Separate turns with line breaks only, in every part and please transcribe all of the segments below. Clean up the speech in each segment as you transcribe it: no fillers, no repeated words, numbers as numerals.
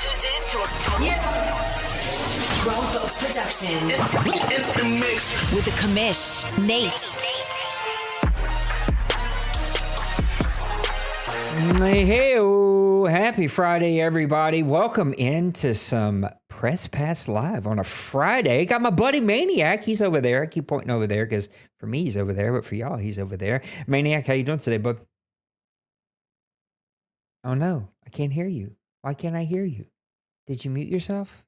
tuned in to Grown Folks Production.
In the mix.
With the commish, Nate.
Hey, happy Friday, everybody. Welcome into some Press Pass Live on a Friday. Got my buddy Maniac. He's over there. I keep pointing over there because for me, he's over there, but for y'all, he's over there. Maniac, how you doing today, bud? Oh, no. I can't hear you. Why can't I hear you? Did you mute yourself?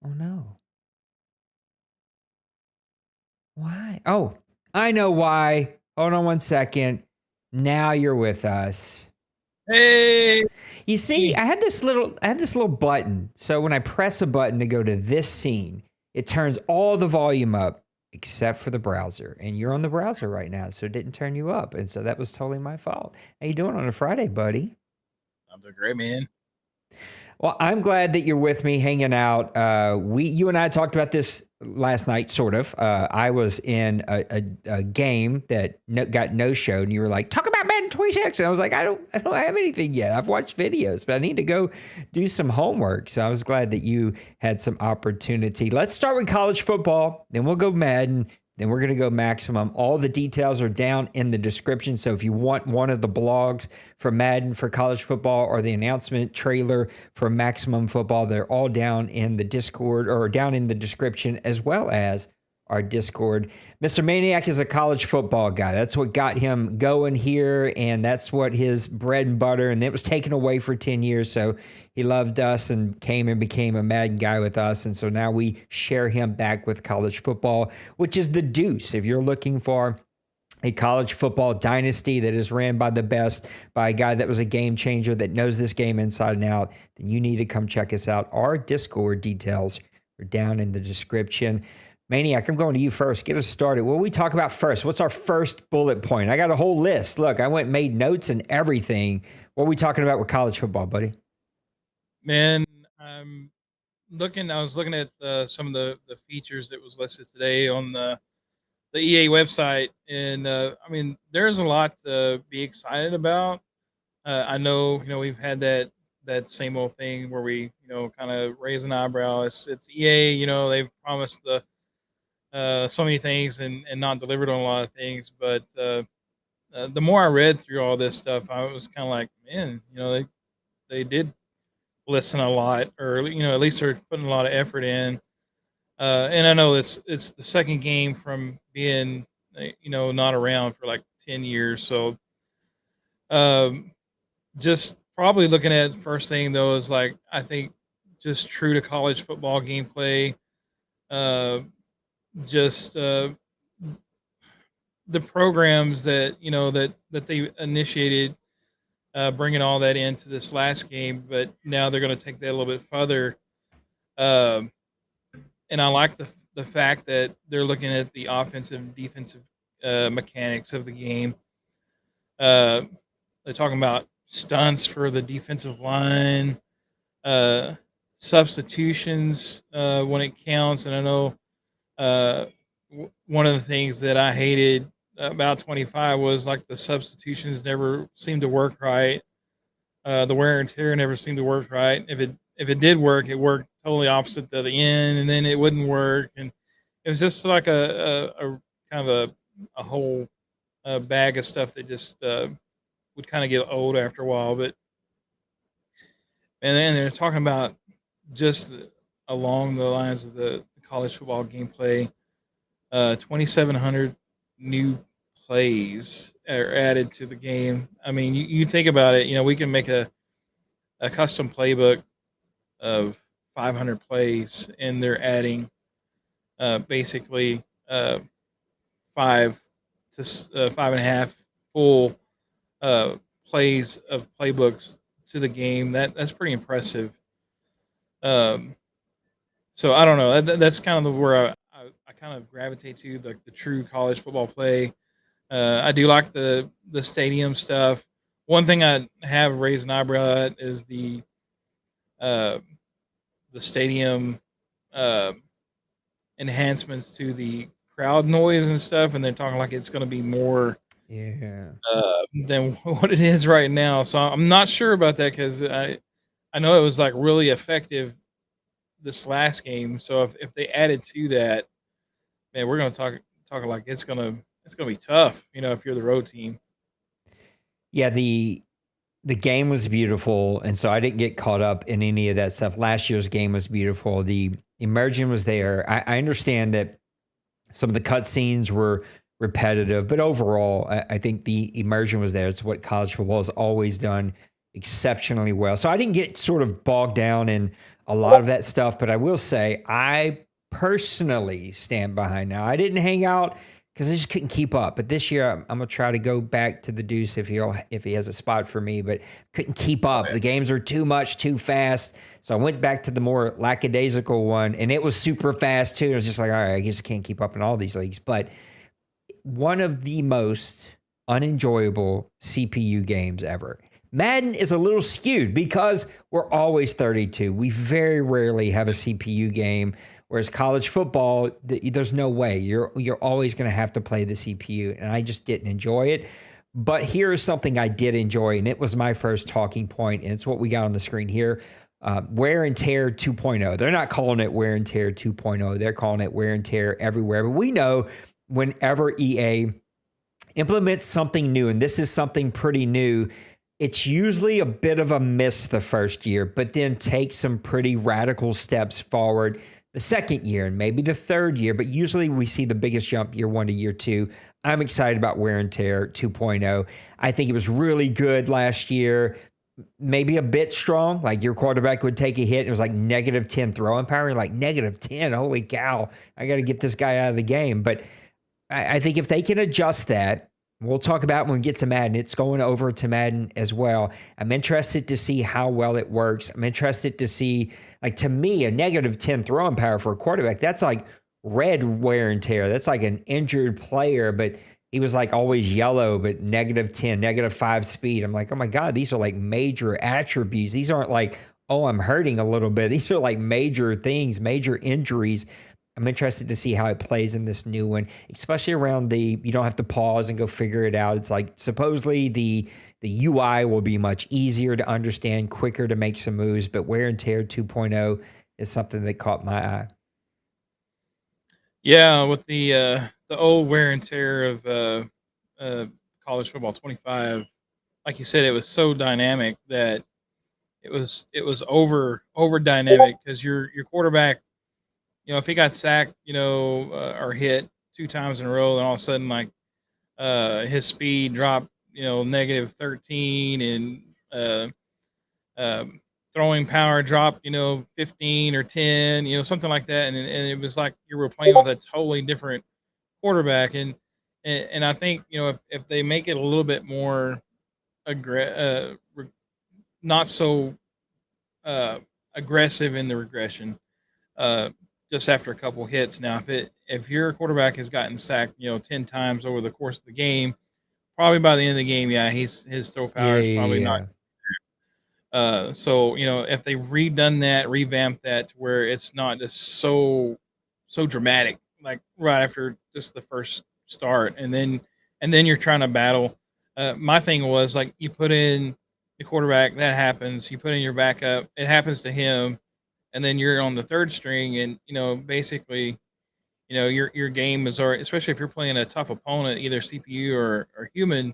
Oh, no. Why? Oh, I know why. Hold on one second. Now you're with us.
Hey.
You see, I had this little button. So when I press a button to go to this scene, it turns all the volume up except for the browser. And you're on the browser right now, so it didn't turn you up. And so that was totally my fault. How you doing on a Friday, buddy?
I'm doing great, man.
Well, I'm glad that you're with me, hanging out. You and I talked about this last night, sort of. I was in a game that got no-showed, and you were like, "Talk about Madden 26." And I was like, "I don't have anything yet. I've watched videos, but I need to go do some homework." So I was glad that you had some opportunity. Let's start with college football, then we'll go Madden. Then we're going to go Maximum. All the details are down in the description. So if you want one of the blogs for Madden for college football or the announcement trailer for Maximum football, they're all down in the Discord or down in the description, as well as our Discord. Mr. Maniac is a college football guy. That's what got him going here, and that's what his bread and butter, and it was taken away for 10 years, so he loved us and came and became a Madden guy with us, and so now we share him back with college football, which is the deuce. If you're looking for a college football dynasty that is ran by the best, by a guy that was a game changer, that knows this game inside and out, then you need to come check us out. Our Discord details are down in the description. Maniac, I'm going to you first. Get us started. What will we talk about first? What's our first bullet point? I got a whole list. Look, I went and made notes and everything. What are we talking about with college football, buddy?
Man, I was looking at some of the features that was listed today on the EA website, and I mean, there's a lot to be excited about. I know, we've had that same old thing where we, kind of raise an eyebrow. It's EA, they've promised so many things and not delivered on a lot of things. But the more I read through all this stuff, I was kind of like, man, they did listen a lot, or at least they're putting a lot of effort in. And I know it's the second game from being not around for like 10 years. So just probably looking at first thing though is like, I think just true to college football gameplay. Just the programs that that they initiated, bringing all that into this last game, but now they're going to take that a little bit further. And I like the fact that they're looking at the offensive and defensive mechanics of the game. They're talking about stunts for the defensive line, substitutions when it counts, and I know. One of the things that I hated about 25 was like the substitutions never seemed to work right. The wear and tear never seemed to work right. If it did work, it worked totally opposite to the end, and then it wouldn't work. And it was just like a kind of a whole bag of stuff that just would kind of get old after a while. And then they're talking about just along the lines of the college football gameplay, 2,700 new plays are added to the game. I mean, you think about it, we can make a custom playbook of 500 plays, and they're adding basically 5 to 5.5 full plays of playbooks to the game. That's pretty impressive. So I don't know. That's kind of where I kind of gravitate to the true college football play. I do like the stadium stuff. One thing I have raised an eyebrow at is the stadium enhancements to the crowd noise and stuff, and they're talking like it's going to be more than what it is right now. So I'm not sure about that because I know it was like really effective this last game. So if they added to that, man, we're gonna talk like it's gonna be tough. If you're the road team.
Yeah, the game was beautiful, and so I didn't get caught up in any of that stuff. Last year's game was beautiful. The immersion was there. I understand that some of the cutscenes were repetitive, but overall, I think the immersion was there. It's what college football has always done exceptionally well. So I didn't get sort of bogged down in a lot of that stuff, but I will say I personally stand behind. Now, I didn't hang out because I just couldn't keep up. But this year, I'm gonna try to go back to the Deuce if he has a spot for me. But couldn't keep up. The games are too much, too fast. So I went back to the more lackadaisical one, and it was super fast too. It was just like, all right, I just can't keep up in all these leagues. But one of the most unenjoyable CPU games ever. Madden is a little skewed because we're always 32. We very rarely have a CPU game. Whereas college football, there's no way. You're always going to have to play the CPU, and I just didn't enjoy it. But here is something I did enjoy, and it was my first talking point, and it's what we got on the screen here. Wear and Tear 2.0. They're not calling it Wear and Tear 2.0. They're calling it Wear and Tear everywhere. But we know whenever EA implements something new, and this is something pretty new, it's usually a bit of a miss the first year, but then takes some pretty radical steps forward the second year and maybe the third year. But usually we see the biggest jump year 1 to year 2. I'm excited about Wear and Tear 2.0. I think it was really good last year. Maybe a bit strong, like your quarterback would take a hit. It was like -10 throwing power. You're like -10. Holy cow. I got to get this guy out of the game. But I think if they can adjust that, we'll talk about when we get to Madden. It's going over to Madden as well. I'm interested to see how well it works. I'm interested to see, like, to me, a -10 throwing power for a quarterback, that's like red wear and tear. That's like an injured player, but he was like always yellow, but -10, -5 speed. I'm like, oh my God, these are like major attributes. These aren't like, oh, I'm hurting a little bit. These are like major things, major injuries. I'm interested to see how it plays in this new one, especially around you don't have to pause and go figure it out. It's like supposedly the UI will be much easier to understand, quicker to make some moves, but Wear and Tear 2.0 is something that caught my eye.
Yeah, with the old wear and tear of uh, college football 25, like you said, it was so dynamic that it was over dynamic because your quarterback, if he got sacked, or hit 2 times in a row, and all of a sudden like his speed dropped, -13, and throwing power dropped, 15 or 10, something like that, and it was like you were playing with a totally different quarterback, and I think if they make it a little bit more not so uh, aggressive in the regression, uh, just after a couple hits. Now, if your quarterback has gotten sacked, 10 times over the course of the game, probably by the end of the game, yeah, his throw
Yeah,
power is
yeah,
probably not.
yeah.
So if they redone that, revamped that to where it's not just so dramatic, like right after just the first start, and then you're trying to battle. My thing was like you put in the quarterback, that happens. You put in your backup, it happens to him, and then you're on the third string, and basically, your game is already, especially if you're playing a tough opponent, either CPU or human.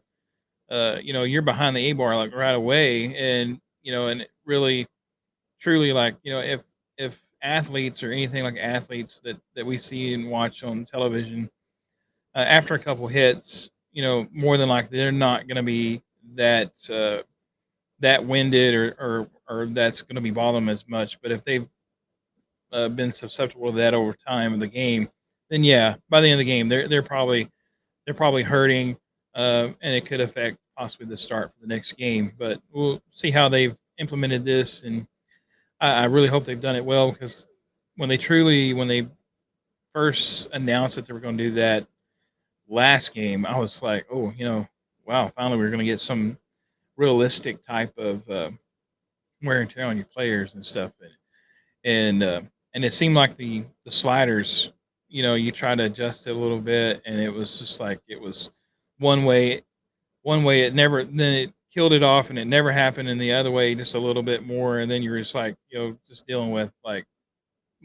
You're behind the A bar like right away, and it really truly, like, if athletes or anything like athletes that we see and watch on television, after a couple hits, more than likely they're not going to be that winded or that's going to be bothering them as much. But if they've been susceptible to that over time in the game, then yeah, by the end of the game, they're probably hurting, and it could affect possibly the start for the next game. But we'll see how they've implemented this, and I really hope they've done it well, because when they first announced that they were going to do that last game, I was like, oh, wow, finally we're going to get some realistic type of wear and tear on your players and stuff, and it seemed like the sliders, you try to adjust it a little bit, and it was just like it was one way one way. It never, then it killed it off and it never happened in the other way just a little bit more, and then you're just like, just dealing with like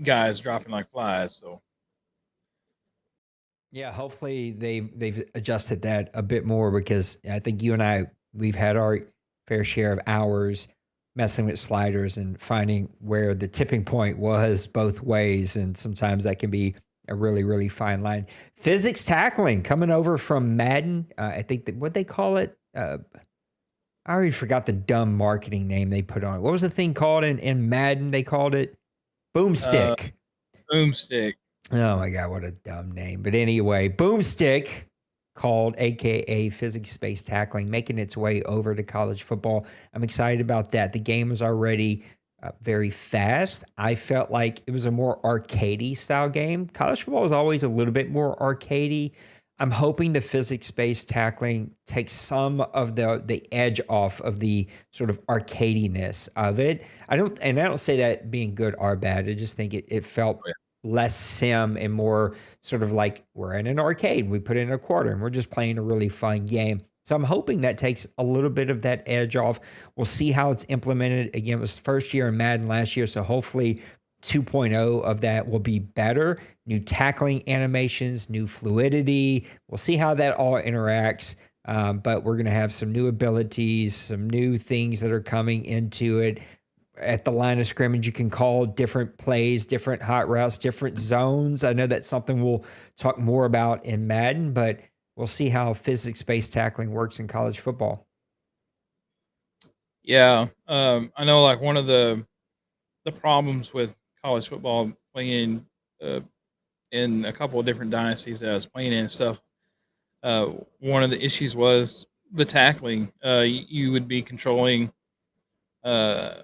guys dropping like flies. So
Yeah, hopefully they've adjusted that a bit more, because I think you and I, we've had our fair share of hours messing with sliders and finding where the tipping point was both ways, and sometimes that can be a really, really fine line. Physics tackling coming over from Madden. I think that what they call it. I already forgot the dumb marketing name they put on it. What was the thing called in Madden? They called it
uh,
Boomstick.
boomstick.
Oh my God, what a dumb name. But anyway, Boomstick, called AKA physics-based tackling, making its way over to college football. I'm excited about that. The game was already very fast. I felt like it was a more arcadey style game. College football is always a little bit more arcadey. I'm hoping the physics-based tackling takes some of the edge off of the sort of arcadiness of it. I don't say that being good or bad. I just think it felt less sim and more sort of like we're in an arcade. We put in a quarter and we're just playing a really fun game. So I'm hoping that takes a little bit of that edge off. We'll see how it's implemented. Again, it was the first year in Madden last year, so hopefully 2.0 of that will be better. New tackling animations, new fluidity. We'll see how that all interacts. But we're going to have some new abilities, some new things that are coming into it. At the line of scrimmage, you can call different plays, different hot routes, different zones. I know that's something we'll talk more about in Madden, but we'll see how physics-based tackling works in college football.
Yeah, I know. Like one of the problems with college football playing in a couple of different dynasties that I was playing in and stuff. One of the issues was the tackling. You would be controlling uh,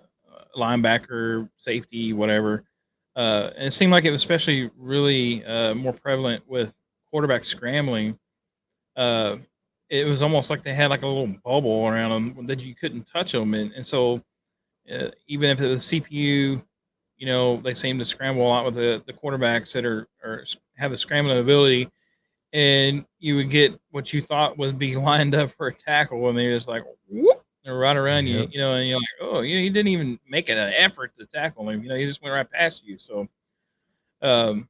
linebacker, safety, whatever. And it seemed like it was especially really more prevalent with quarterback scrambling. Uh, it was almost like they had like a little bubble around them that you couldn't touch them, and so even if it was CPU, they seem to scramble a lot with the quarterbacks that are have the scrambling ability, and you would get what you thought would be lined up for a tackle, and they're just like whoop, they're right around you,
Yep.
and you're like, oh, he didn't even make it an effort to tackle him, he just went right past you. So, um,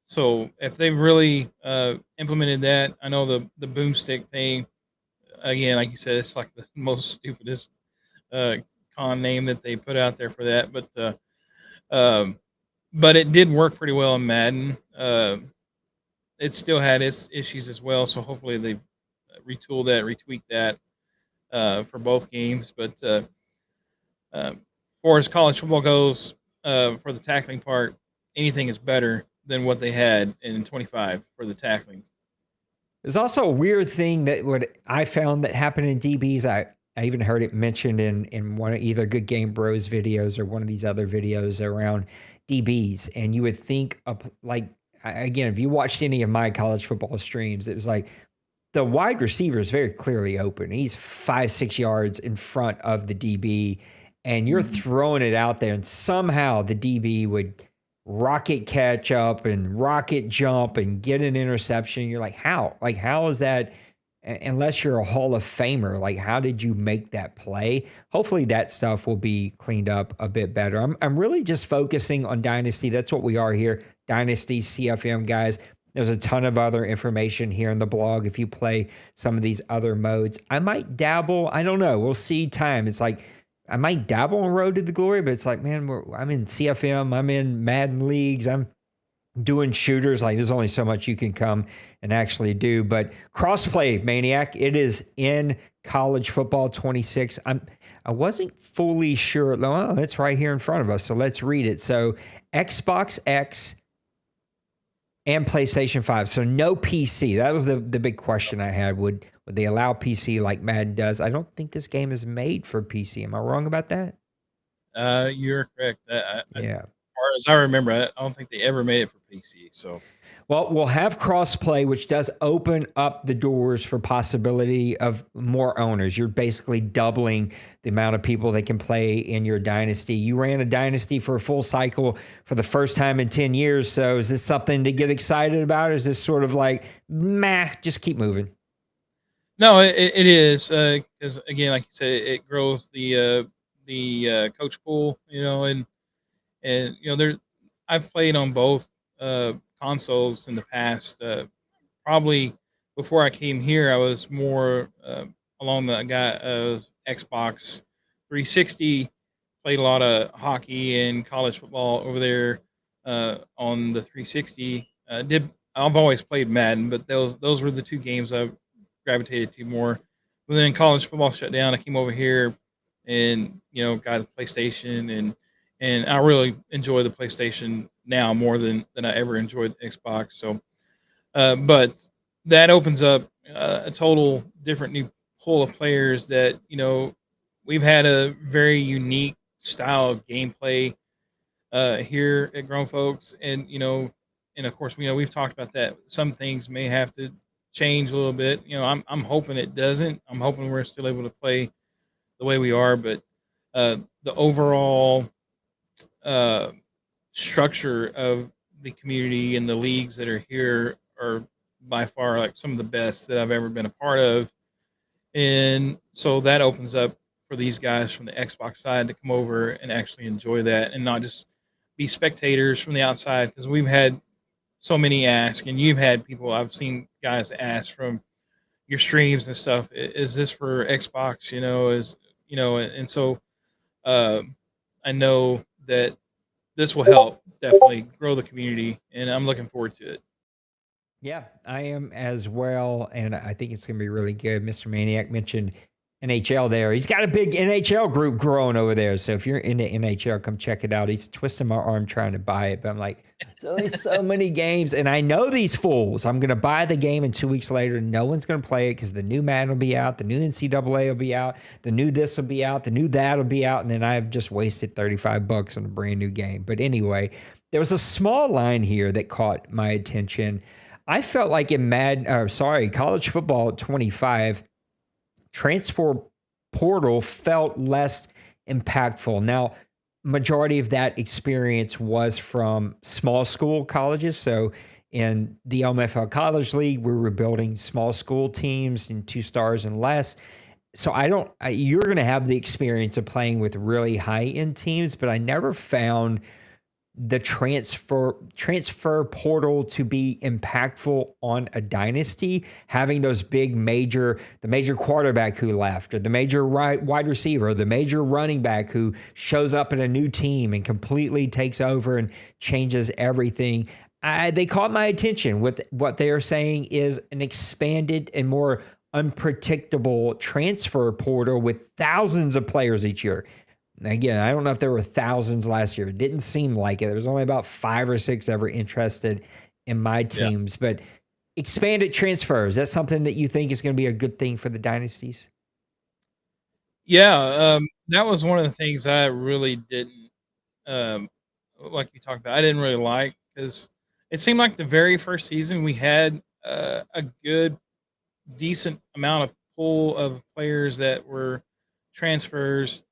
so if they've really implemented that, I know the boomstick thing again, like you said, it's like the most stupidest uh, con name that they put out there for that, um, but it did work pretty well in Madden. It still had its issues as well, so hopefully they retool that, retweak that for both games. But far as college football goes, for the tackling part, anything is better than what they had in 25 for the tackling.
There's also a weird thing that what I found that happened in DBs. I even heard it mentioned in one of either Good Game Bros videos or one of these other videos around DBs. And you would think of like, again, if you watched any of my college football streams, it was like the wide receiver is very clearly open. He's 5-6 yards in front of the DB, and you're throwing it out there, and somehow the DB would rocket catch up and rocket jump and get an interception. You're like, how? Like, how is that? Unless you're a Hall of Famer, like, how did you make that play? Hopefully that stuff will be cleaned up a bit better. I'm really just focusing on Dynasty. That's what we are here. Dynasty CFM, guys. There's a ton of other information here in the blog if you play some of these other modes. I might dabble. I don't know. We'll see time. It's like, I might dabble on Road to the Glory, but it's like, man, I'm in CFM. I'm in Madden leagues. I'm doing shooters. Like, there's only so much you can come and actually do. But crossplay Maniac, it is in college football 26. I wasn't fully sure. Well, it's right here in front of us, so let's read it. So Xbox X and PlayStation 5. So no PC. That was the big question I had. Would they allow PC like Madden does? I don't think this game is made for PC. Am I wrong about that?
You're correct.
Yeah.
As far as I remember, I don't think they ever made it for PC. So,
Well, we'll have crossplay, which does open up the doors for possibility of more owners. You're basically doubling the amount of people that can play in your dynasty. You ran a dynasty for a full cycle for the first time in 10 years. So is this something to get excited about? Or is this sort of like, meh, just keep moving?
No, it is because again, like you said, it grows coach pool, and there I've played on both consoles in the past. Probably before I came here, I was more along the guy Xbox 360. Played a lot of hockey and college football over there on the 360. Did I've always played Madden, but those were the two games I gravitated to more. But then college football shut down. I came over here and got a PlayStation, and I really enjoy the PlayStation now more than I ever enjoyed the Xbox. So but that opens up a total different new pool of players that we've had a very unique style of gameplay here at Grown Folks, and and of course we've talked about that. Some things may have to change a little bit. I'm hoping it doesn't. I'm hoping we're still able to play the way we are, but the overall uh, structure of the community and the leagues that are here are by far like some of the best that I've ever been a part of. And so that opens up for these guys from the Xbox side to come over and actually enjoy that and not just be spectators from the outside, because we've had so many ask, and you've had people, I've seen guys ask from your streams and stuff, Is this for Xbox?" Is and so um I know that this will help definitely grow the community, and I'm looking forward to it.
Yeah, I am as well, and I think it's going to be really good. Mr. Maniac mentioned NHL there. He's got a big NHL group growing over there. So if you're into NHL, come check it out. He's twisting my arm trying to buy it, but I'm like, there's so many games, and I know these fools. I'm going to buy the game, and 2 weeks later, no one's going to play it because the new Madden will be out, the new NCAA will be out, the new this will be out, the new that will be out, and then I've just wasted $35 on a brand new game. But anyway, there was a small line here that caught my attention. I felt like in college football 25, transfer portal felt less impactful. Now, majority of that experience was from small school colleges. So in the OMFL College League, we were building small school teams in 2 stars and less. So you're going to have the experience of playing with really high end teams, but I never found the transfer portal to be impactful on a dynasty, having those the major quarterback who left, or the major wide receiver, or the major running back who shows up in a new team and completely takes over and changes everything. They caught my attention with what they are saying is an expanded and more unpredictable transfer portal with thousands of players each year. Again, I don't know if there were thousands last year. It didn't seem like it. There was only about 5 or 6 ever interested in my
Yeah.
teams. But expanded transfers, that's something that you think is going to be a good thing for the dynasties?
Yeah, that was one of the things I really didn't, um, like you talked about, I didn't really like, because it seemed like the very first season we had a good, decent amount of pool of players that were transfers,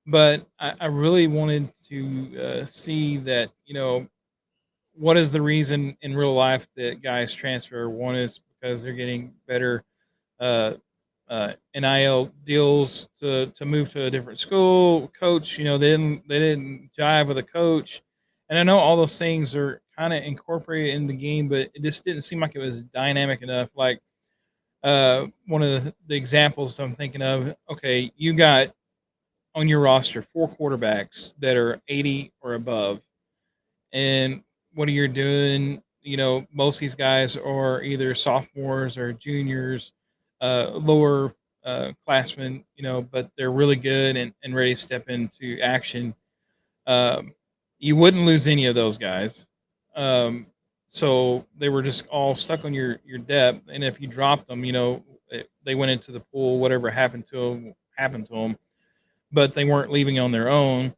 but I really wanted to see that, what is the reason in real life that guys transfer? One is because they're getting better uh, NIL deals to move to a different school. Coach, they didn't jive with a coach, and I know all those things are kind of incorporated in the game, but it just didn't seem like it was dynamic enough. Like one of the examples I'm thinking of. Okay, you got on your roster 4 quarterbacks that are 80 or above, and what are you doing? Most of these guys are either sophomores or juniors, lower classmen, but they're really good and ready to step into action. Um, you wouldn't lose any of those guys. Um, so they were just all stuck on your depth. And if you dropped them, they went into the pool, whatever happened to them, but they weren't leaving on their own.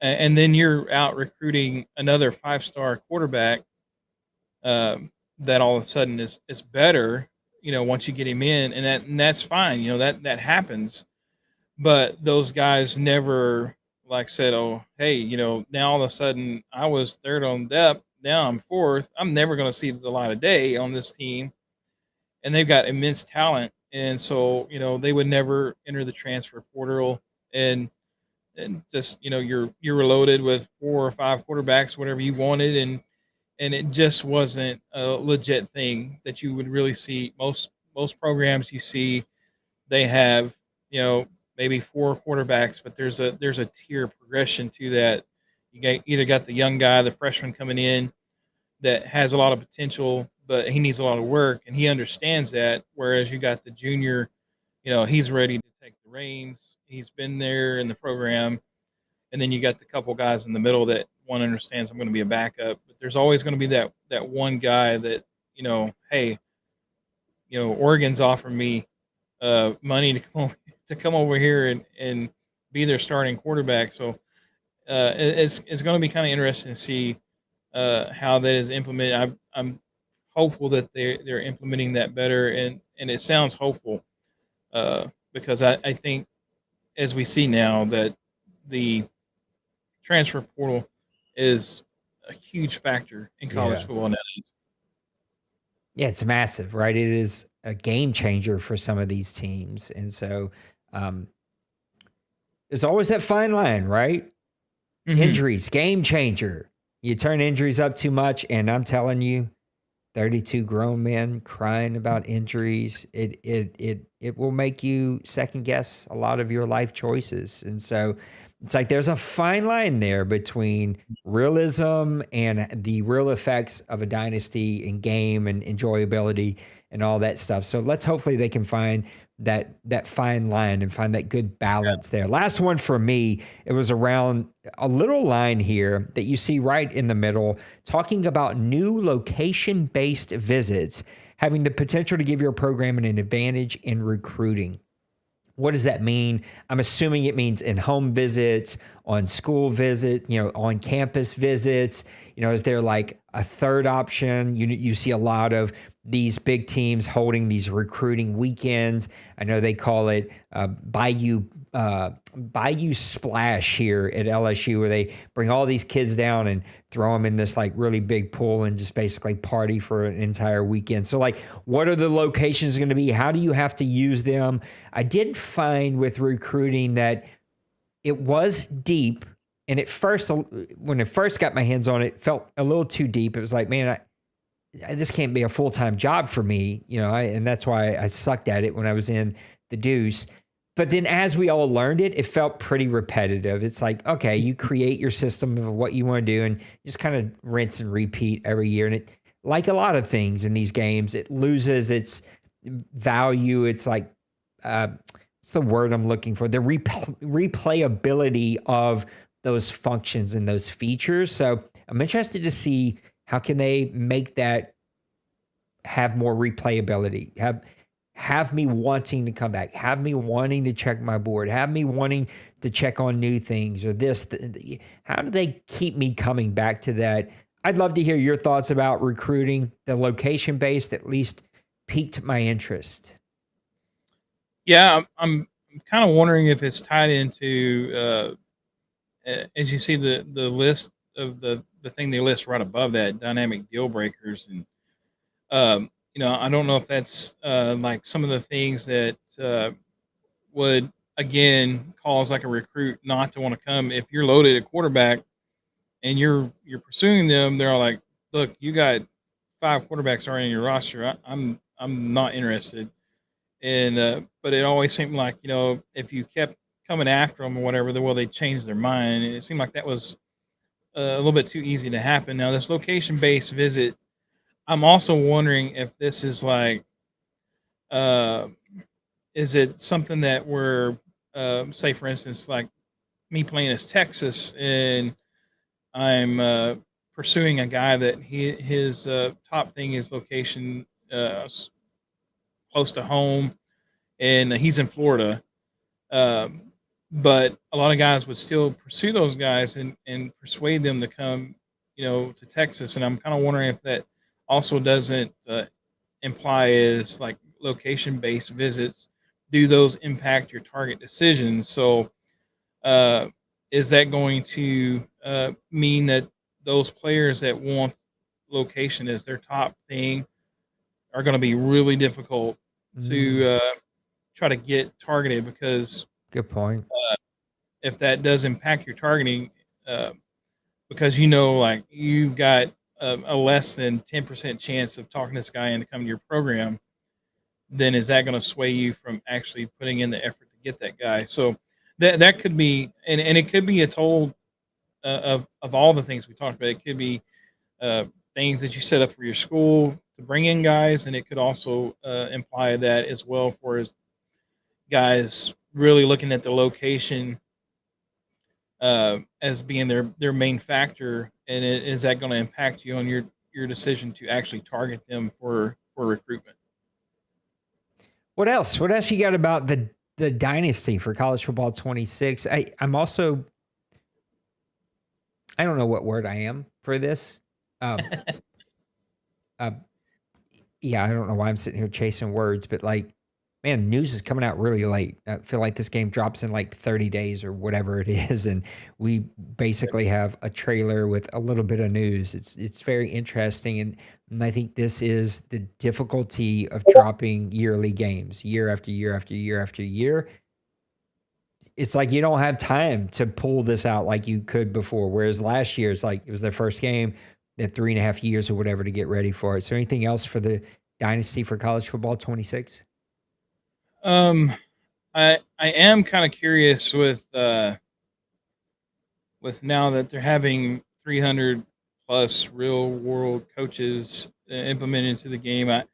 And then you're out recruiting another 5 star quarterback that all of a sudden is better. Once you get him in, and that's fine. That happens. But those guys never like said, "Oh, hey, now all of a sudden I was third on depth. Now I'm 4th. I'm never going to see the light of day on this team." And they've got immense talent and so they would never enter the transfer portal, and just you're loaded with 4 or 5 quarterbacks, whatever you wanted, and it just wasn't a legit thing that you would really see. Most programs you see, they have maybe 4 quarterbacks, but there's a tier progression to that. Either got the young guy, the freshman coming in that has a lot of potential, but he needs a lot of work, and he understands that. Whereas you got the junior, he's ready to take the reins. He's been there in the program, and then you got the couple guys in the middle that one understands I'm going to be a backup, but there's always going to be that one guy that hey, Oregon's offering me money to come over here and be their starting quarterback. So it's going to be kind of interesting to see how that is implemented. I'm hopeful that they're implementing that better, and it sounds hopeful because I think, as we see now, that the transfer portal is a huge factor in college
Yeah.
football nowadays.
Yeah, it's massive, right? It is a game changer for some of these teams. And so um, there's always that fine line, right?
Hmm.
Injuries, game changer. You turn injuries up too much, and I'm telling you, 32 grown men crying about injuries, it will make you second guess a lot of your life choices. And so it's like there's a fine line there between realism and the real effects of a dynasty and game and enjoyability and all that stuff. So let's hopefully they can find that fine line and find that good balance there. Last one for me, it was around a little line here that you see right in the middle, talking about new location-based visits having the potential to give your program an advantage in recruiting. What does that mean? I'm assuming it means in home visits, on school visit, on campus visits. Is there like a third option? You see a lot of these big teams holding these recruiting weekends. I know they call it Bayou Splash here at LSU, where they bring all these kids down and throw them in this like really big pool and just basically party for an entire weekend. So like, what are the locations going to be? How do you have to use them? I did find with recruiting that it was deep. And at first, when I first got my hands on it, it felt a little too deep. It was like, man, this can't be a full-time job for me, and that's why I sucked at it when I was in the Deuce. But then as we all learned it, it felt pretty repetitive. It's like, okay, you create your system of what you want to do and just kind of rinse and repeat every year. And it, like a lot of things in these games, it loses its value. It's like, what's the word I'm looking for? The replayability of those functions and those features. So I'm interested to see how can they make that have more replayability, have me wanting to come back, have me wanting to check my board, have me wanting to check on new things or this. How do they keep me coming back to that? I'd love to hear your thoughts about recruiting. The location-based at least piqued my interest.
Yeah, I'm kind of wondering if it's tied into as you see the list of the thing they list right above that, dynamic deal breakers, and I don't know if that's like some of the things that would again cause like a recruit not to want to come. If you're loaded at quarterback and you're pursuing them, they're all like, look, you got 5 quarterbacks already in your roster. I'm not interested. And but it always seemed like if you kept coming after them or whatever, they changed their mind, and it seemed like that was a little bit too easy to happen. Now this location based visit, I'm also wondering if this is like, uh, is it something that we're, say for instance, like me playing as Texas, and I'm pursuing a guy that his top thing is location close to home, and he's in Florida. Um, but a lot of guys would still pursue those guys and persuade them to come, to Texas. And I'm kind of wondering if that also doesn't imply as like location based visits. Do those impact your target decisions? So uh, is that going to mean that those players that want location as their top thing are going to be really difficult
Mm,
to try to get targeted, because
good point.
if that does impact your targeting, uh, because like you've got a less than 10% chance of talking this guy into coming to your program, then is that going to sway you from actually putting in the effort to get that guy? So that could be, and it could be a total of all the things we talked about. It could be uh, things that you set up for your school to bring in guys, and it could also imply that as well for as guys really looking at the location as being their main factor, and is that going to impact you on your decision to actually target them for recruitment?
What else? What else you got about the dynasty for college football 26? I'm also, I don't know what word I am for this. Um, uh, yeah, I don't know why I'm sitting here chasing words, but like, man, news is coming out really late. I feel like this game drops in like 30 days or whatever it is, and we basically have a trailer with a little bit of news. It's very interesting, and I think this is the difficulty of dropping yearly games year after year after year after year. It's like you don't have time to pull this out like you could before. Whereas last year, it's like it was their first game. They had 3.5 years or whatever to get ready for it. So anything else for the dynasty for college football 26?
Um, I am kind of curious with now that they're having 300 plus real world coaches implemented into the game. I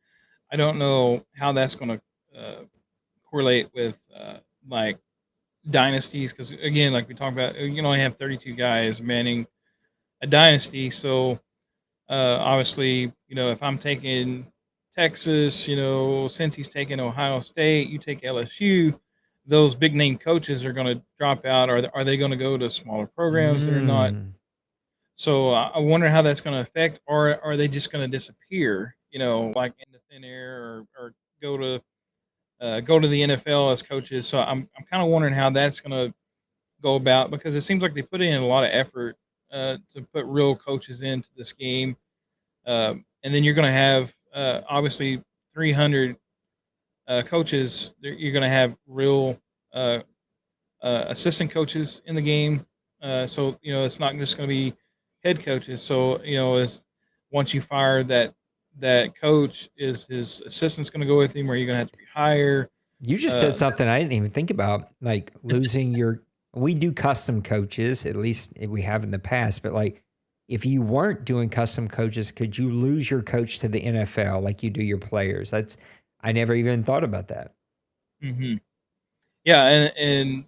don't know how that's going to correlate with like dynasties, because again, like we talked about, you can only have 32 guys manning a dynasty. So obviously, if I'm taking Texas, since he's taking Ohio State, you take LSU, those big name coaches are going to drop out. Are they going to go to smaller programs that are not?
Mm.
So I wonder how that's going to affect, or are they just going to disappear? Like into thin air, or go to the NFL as coaches. So I'm kind of wondering how that's going to go about, because it seems like they put in a lot of effort to put real coaches into this game, and then you're going to have obviously 300 coaches. You're going to have real uh, assistant coaches in the game. So it's not just going to be head coaches. So as once you fire that coach, is his assistant's going to go with him, or are you going to have to rehire?
You just said
Uh,
something I didn't even think about, like losing your. We do custom coaches, at least we have in the past, but like if you weren't doing custom coaches, could you lose your coach to the NFL like you do your players? I never even thought about that.
mhm. Yeah, and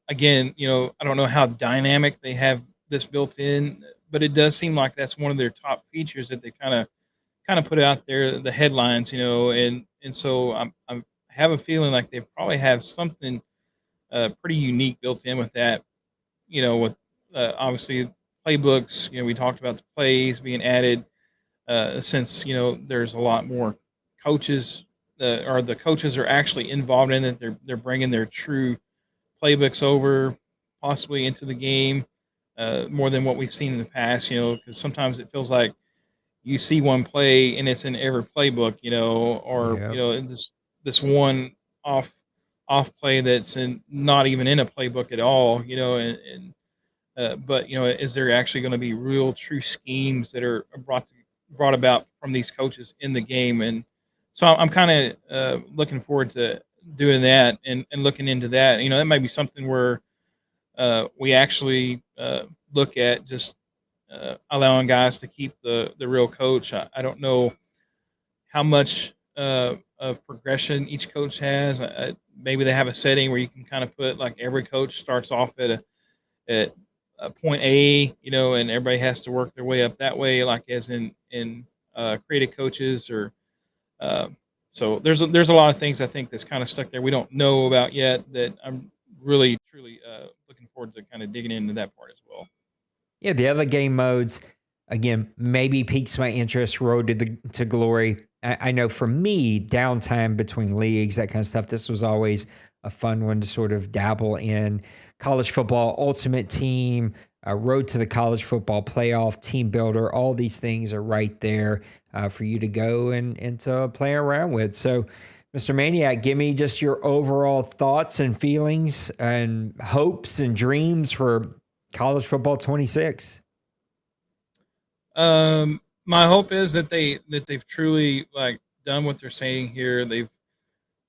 again, I don't know how dynamic they have this built in, but it does seem like that's one of their top features that they kind of put out there, the headlines, and so I have a feeling like they probably have something pretty unique built in with that, with obviously playbooks. We talked about the plays being added, since there's a lot more coaches, or the coaches are actually involved in it. They're bringing their true playbooks over, possibly into the game, more than what we've seen in the past. Because sometimes it feels like you see one play and it's in every playbook, or
Yeah.
this one off off play that's not even in a playbook at all, and but is there actually going to be real true schemes that are brought about from these coaches in the game? And so I'm kind of looking forward to doing that, and looking into that. That might be something where we actually look at just allowing guys to keep the real coach. I don't know how much of progression each coach has. Maybe they have a setting where you can kind of put like every coach starts off at point A, and everybody has to work their way up that way, like as in creative coaches, or uh, so there's a lot of things I think that's kind of stuck there we don't know about yet, that I'm really truly looking forward to kind of digging into that part as well.
Yeah, the other game modes, again, maybe piques my interest. Road to glory. I know for me, downtime between leagues, that kind of stuff. This was always a fun one to sort of dabble in. College football, Ultimate Team, road to the college football playoff, team builder, all these things are right there for you to go and to play around with. So, Mr. Maniac, give me just your overall thoughts and feelings and hopes and dreams for college football 26.
My hope is that they've truly like done what they're saying here. They've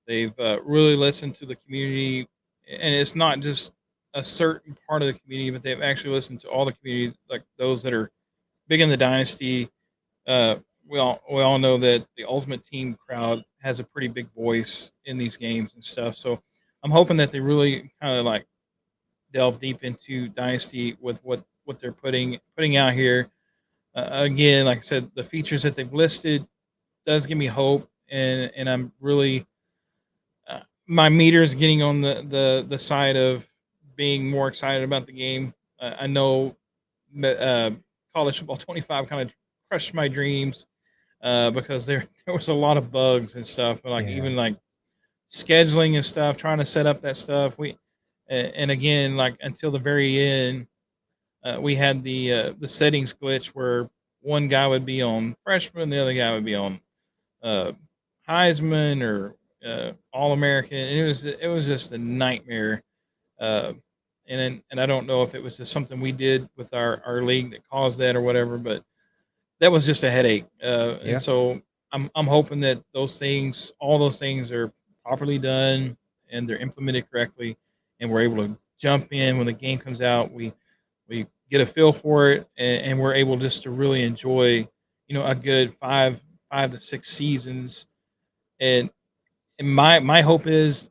really listened to the community, and it's not just a certain part of the community, but they've actually listened to all the community, like those that are big in the dynasty. Uh, we all know that the Ultimate Team crowd has a pretty big voice in these games and stuff. So I'm hoping that they really kind of like delve deep into dynasty with what they're putting out here. Again, like I said, the features that they've listed does give me hope, and I'm really my meter is getting on the side of being more excited about the game. I know college football 25 kind of crushed my dreams because there was a lot of bugs and stuff, like
Yeah.
even like scheduling and stuff, trying to set up that stuff. And again, like until the very end, we had the settings glitch where one guy would be on freshman, the other guy would be on uh, Heisman or All American, and it was just a nightmare. Uh, and I don't know if it was just something we did with our league that caused that or whatever, but that was just a headache.
Yeah.
And so I'm hoping that all those things are properly done and they're implemented correctly, and we're able to jump in when the game comes out. We get a feel for it, and we're able just to really enjoy, a good five to six seasons. And my hope is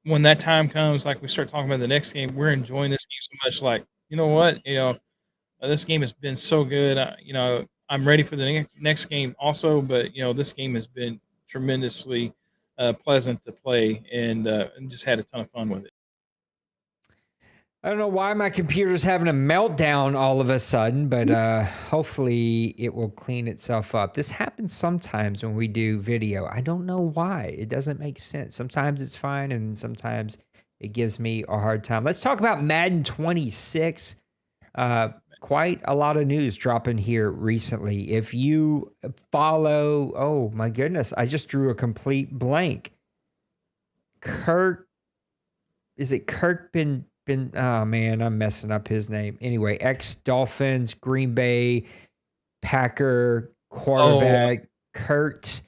when that time comes, like we start talking about the next game, we're enjoying this game so much. Like, you know what, this game has been so good. I'm ready for the next game also, but this game has been tremendously pleasant to play, and just had a ton of fun with it.
I don't know why my computer's having a meltdown all of a sudden, but hopefully it will clean itself up. This happens sometimes when we do video. I don't know why. It doesn't make sense. Sometimes it's fine, and sometimes it gives me a hard time. Let's talk about Madden 26. Quite a lot of news dropping here recently. If you follow, oh my goodness, I just drew a complete blank. Is it Kirk oh man, I'm messing up his name. Anyway, ex-Dolphins, Green Bay, Packer, quarterback, Kurt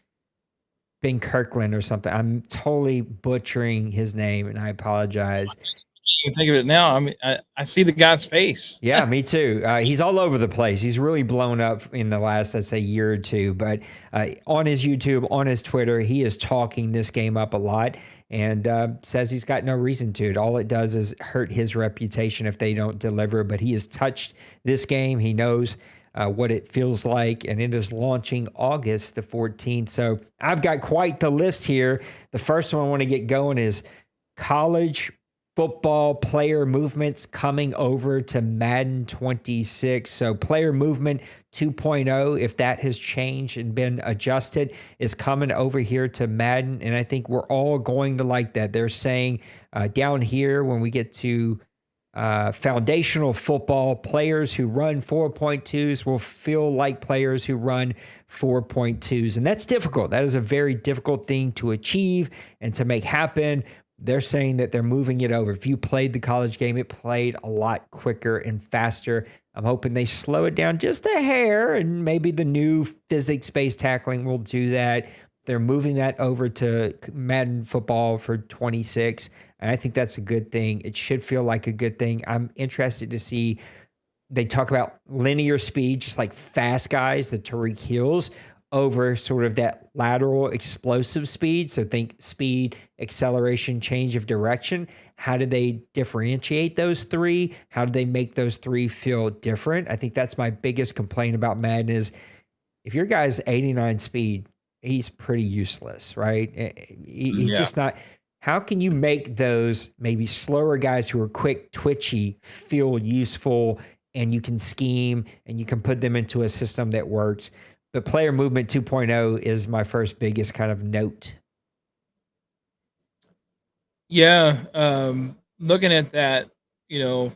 Ben Kirkland or something. I'm totally butchering his name, and I apologize.
You think of it now. I mean, I see the guy's face.
Yeah, me too. He's all over the place. He's really blown up in the last, let's say, year or two. But on his YouTube, on his Twitter, he is talking this game up a lot and says he's got no reason to. All it does is hurt his reputation if they don't deliver. But he has touched this game. He knows what it feels like, and it is launching August the 14th. So I've got quite the list here. The first one I want to get going is college football player movements coming over to Madden 26. So player movement 2.0, if that has changed and been adjusted, is coming over here to Madden. And I think we're all going to like that. They're saying down here when we get to foundational football, players who run 4.2s will feel like players who run 4.2s. And that's difficult. That is a very difficult thing to achieve and to make happen. They're saying that they're moving it over. If you played the college game, it played a lot quicker and faster. I'm hoping they slow it down just a hair, and maybe the new physics-based tackling will do that. They're moving that over to Madden football for 26, and I think that's a good thing. It should feel like a good thing. I'm interested to see. They talk about linear speed, just like fast guys, the Tariq Hills, over sort of that lateral explosive speed. So think speed, acceleration, change of direction. How do they differentiate those three? How do they make those three feel different? I think that's my biggest complaint about Madden is if your guy's 89 speed, he's pretty useless, right? He's just not. How can you make those maybe slower guys who are quick, twitchy, feel useful, and you can scheme and you can put them into a system that works? But player movement 2.0 is my first biggest kind of note.
Yeah, looking at that,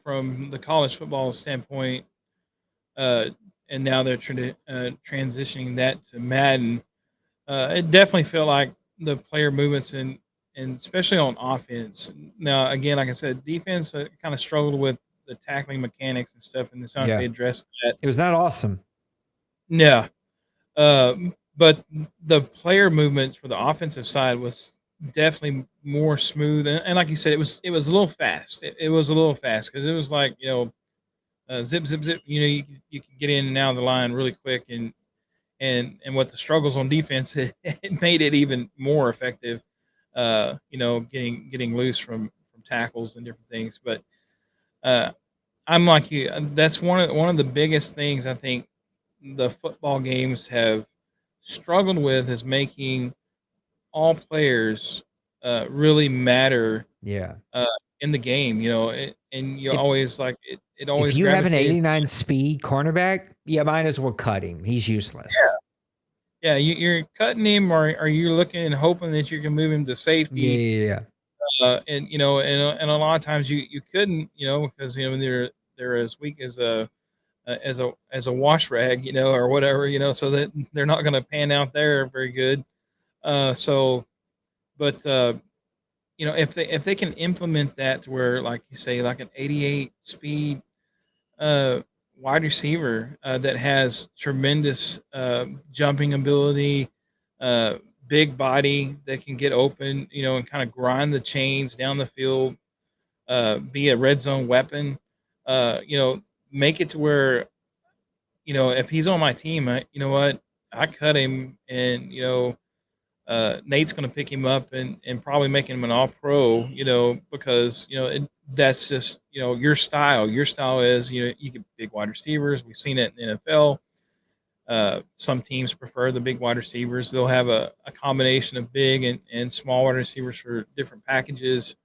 from the college football standpoint, uh, and now they're transitioning that to Madden. It definitely felt like the player movements and especially on offense. Now, again, like I said, defense kind of struggled with the tackling mechanics and stuff, and it's not like
Yeah.
they addressed that.
It was not awesome.
Yeah, but the player movements for the offensive side was definitely more smooth, and like you said, it was a little fast. It was a little fast because it was like zip zip zip. You could get in and out of the line really quick, and what the struggles on defense it made it even more effective. Getting loose from tackles and different things. But uh, I'm like you. That's one of the biggest things I think the football games have struggled with is making all players really matter
Yeah.
uh, in the game. And you
If
always like it. It
if
always
you have an
gravitated.
89 speed cornerback, you might as well cut him. He's useless.
Yeah, you're cutting him, or are you looking and hoping that you can move him to
Yeah,
safety?
yeah, yeah.
And a lot of times you couldn't, because they're as weak as a wash rag, or whatever, so that they're not going to pan out there very good. So, but if they can implement that to where, like you say, like an 88 speed uh, wide receiver that has tremendous jumping ability, uh, big body that can get open, and kind of grind the chains down the field, be a red zone weapon. Uh, you know, make it to where if he's on my team, you know what, I cut him, and Nate's going to pick him up and probably make him an all pro, because, that's just, your style. Your style is, you get big wide receivers. We've seen it in the NFL. Some teams prefer the big wide receivers. They'll have a combination of big and small wide receivers for different packages,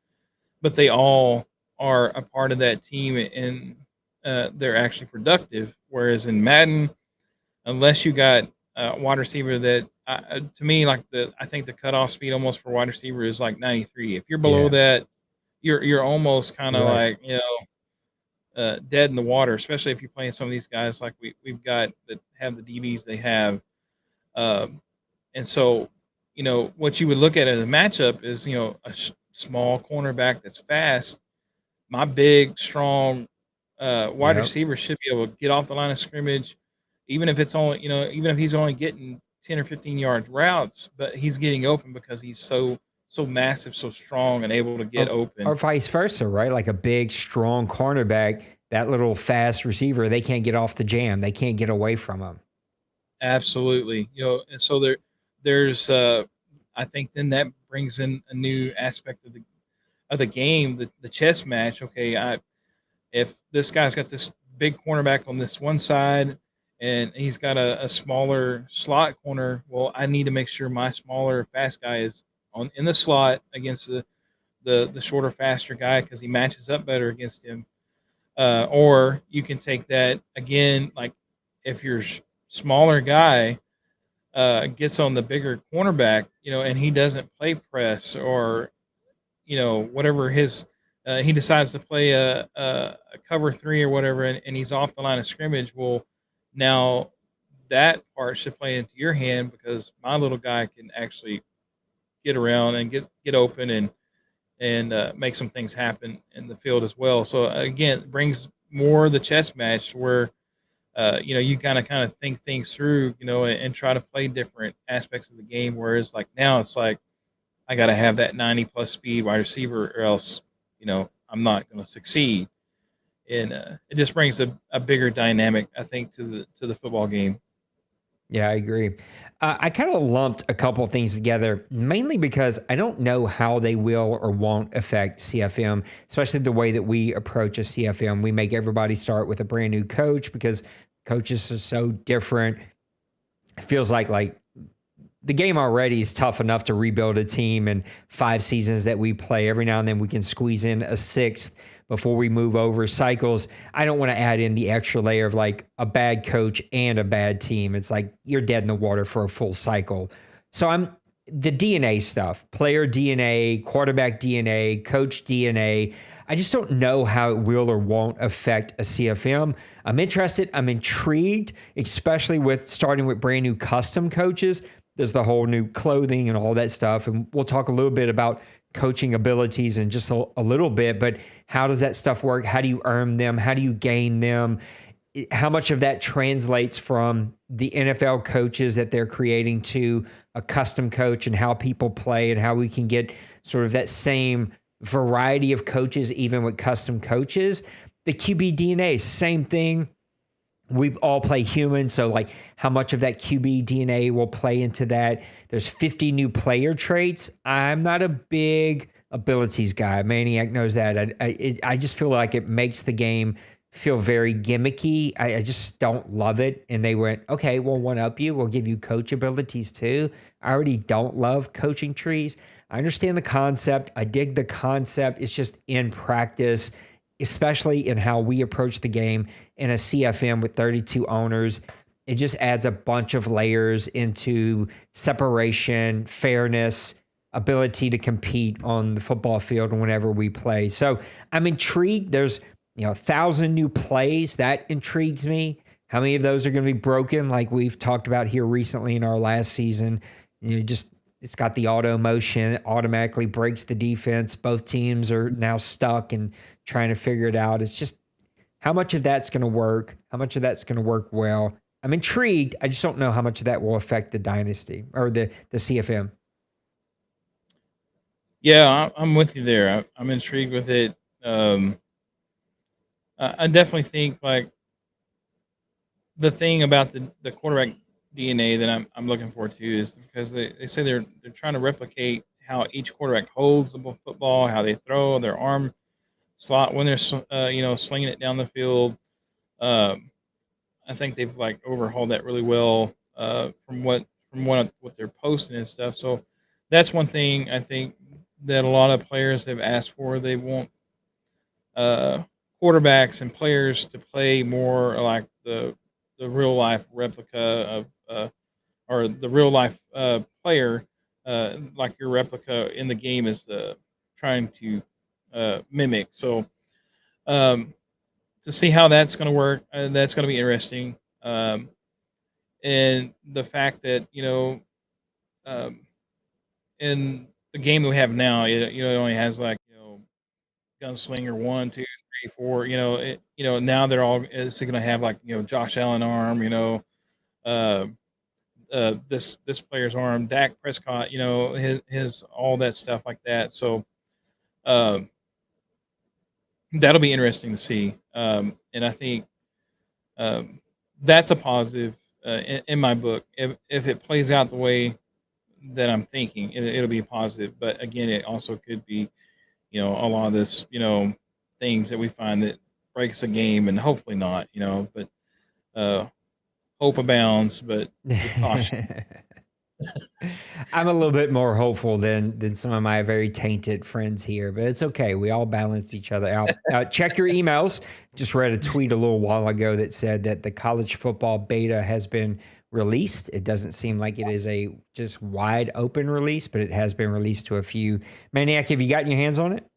but they all are a part of that team, and they're actually productive. Whereas in Madden, unless you got a wide receiver that, to me, like I think the cutoff speed almost for wide receiver is like 93. If you're below
Yeah.
that, you're almost kind
You're
of
right.
like dead in the water. Especially if you're playing some of these guys like we've got that have the DBs they have, um, and so what you would look at as a matchup is a small cornerback that's fast. My big, strong wide
Yep.
receiver should be able to get off the line of scrimmage, even if it's only, even if he's only getting 10 or 15-yard routes, but he's getting open because he's so massive, so strong, and able to get
Or
open.
vice versa, right? Like a big, strong cornerback, that little fast receiver, they can't get off the jam. They can't get away from him.
Absolutely, and so there's I think then that brings in a new aspect of the game, the chess match. Okay, if this guy's got this big cornerback on this one side and he's got a smaller slot corner, well, I need to make sure my smaller fast guy is on in the slot against the shorter, faster guy because he matches up better against him. Or you can take that again, like if your smaller guy gets on the bigger cornerback, and he doesn't play press, or whatever his he decides to play a cover three or whatever, and he's off the line of scrimmage. Well, now that part should play into your hand because my little guy can actually get around and get open and make some things happen in the field as well. So again, it brings more of the chess match where you kind of think things through, and try to play different aspects of the game. Whereas like now it's like I got to have that 90 plus speed wide receiver, or else, I'm not going to succeed. And it just brings a bigger dynamic, I think, to the football game.
Yeah, I agree. I kind of lumped a couple of things together, mainly because I don't know how they will or won't affect CFM, especially the way that we approach a CFM. We make everybody start with a brand new coach because coaches are so different. It feels like the game already is tough enough to rebuild a team in 5 seasons that we play. Every now and then we can squeeze in a sixth before we move over cycles. I don't want to add in the extra layer of like a bad coach and a bad team. It's like you're dead in the water for a full cycle. So the DNA stuff, player DNA, quarterback DNA, coach DNA. I just don't know how it will or won't affect a CFM. I'm interested. I'm intrigued, especially with starting with brand new custom coaches. There's the whole new clothing and all that stuff. And we'll talk a little bit about coaching abilities in just a little bit, but how does that stuff work? How do you earn them? How do you gain them? How much of that translates from the NFL coaches that they're creating to a custom coach, and how people play, and how we can get sort of that same variety of coaches, even with custom coaches. The QB DNA, same thing. We all play human, so like how much of that QB DNA will play into that. There's 50 new player traits. I'm not a big abilities guy. Maniac knows that. I just feel like it makes the game feel very gimmicky. I just don't love it. And they went, okay, we'll one up you. We'll give you coach abilities too. I already don't love coaching trees. I understand the concept. I dig the concept. It's just in practice, especially in how we approach the game in a CFM with 32 owners. It just adds a bunch of layers into separation, fairness, ability to compete on the football field whenever we play. So I'm intrigued. There's 1,000 new plays. That intrigues me. How many of those are going to be broken, like we've talked about here recently in our last season? It's got the auto motion, it automatically breaks the defense. Both teams are now stuck and trying to figure it out. It's just how much of that's going to work, how much of that's going to work well. I'm intrigued. I just don't know how much of that will affect the dynasty or the CFM.
Yeah, I'm with you there. I'm intrigued with it. I definitely think like the thing about the quarterback DNA that I'm looking forward to is because they say they're trying to replicate how each quarterback holds the football, how they throw their arm slot when they're slinging it down the field. I think they've like overhauled that really well from what they're posting and stuff. So that's one thing I think that a lot of players have asked for. They want quarterbacks and players to play more like the real life replica of or the real life player, like your replica in the game is trying to mimic. So to see how that's going to work, that's going to be interesting. And the fact that um, in the game that we have now, it only has like gunslinger 1, 2, 3, 4. Now they're all it's going to have like Josh Allen arm. Uh, this player's arm, Dak Prescott. His all that stuff like that. So um, that'll be interesting to see. And I think um, that's a positive in my book. If it plays out the way that I'm thinking, it'll be positive. But again, it also could be a lot of this things that we find that breaks the game, and hopefully not. But hope abounds, but with caution.
I'm a little bit more hopeful than some of my very tainted friends here, but it's okay. We all balance each other out. Check your emails. Just read a tweet a little while ago that said that the college football beta has been released. It doesn't seem like it is a just wide open release, but it has been released to a few. Maniac, have you gotten your hands on it?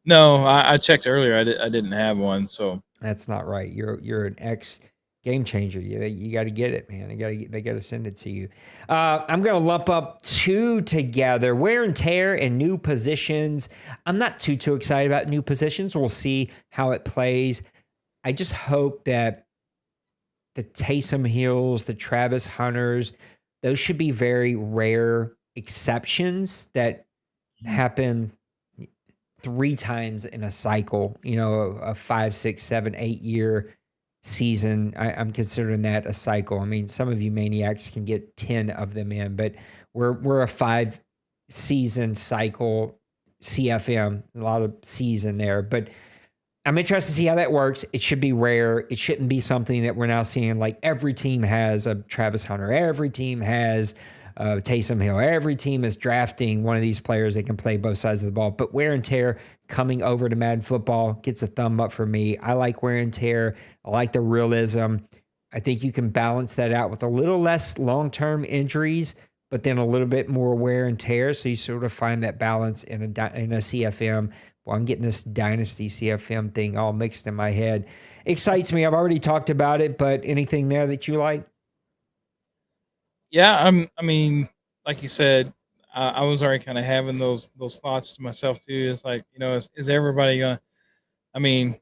No, I checked earlier. I didn't have one, so
That's not right. You're an ex game changer. You got to get it, man. They got to send it to you. I'm going to lump up two together: wear and tear and new positions. I'm not too excited about new positions. We'll see how it plays. I just hope that the Taysom Hills, the Travis Hunters, those should be very rare exceptions that happen 3 times in a cycle, a 5, 6, 7, 8 year season. I'm considering that a cycle. I mean, some of you maniacs can get 10 of them in, but we're a 5 season cycle CFM, a lot of season there, but I'm interested to see how that works. It should be rare. It shouldn't be something that we're now seeing like every team has a Travis Hunter. Every team has Taysom Hill. Every team is drafting one of these players that can play both sides of the ball. But wear and tear coming over to Madden football gets a thumb up for me. I like wear and tear. I like the realism. I think you can balance that out with a little less long-term injuries, but then a little bit more wear and tear. So you sort of find that balance in a CFM. Well, I'm getting this Dynasty CFM thing all mixed in my head. Excites me. I've already talked about it, but anything there that you like?
Yeah, I mean, like you said, I was already kind of having those thoughts to myself too. It's like, is everybody gonna? I mean,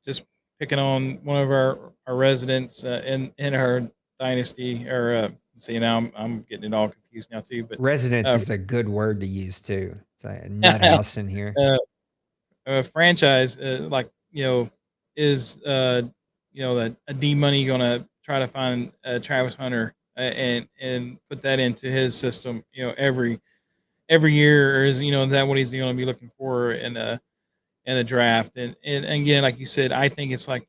just picking on one of our residents in our dynasty, or see now I'm getting it all confused now too. But
Residence
uh,
is a good word to use too. It's like a nut house in here.
uh, franchise, like is that a D Money gonna try to find Travis Hunter and put that into his system, every year, or is that what he's going to be looking for in a draft? And again, like you said, I think it's like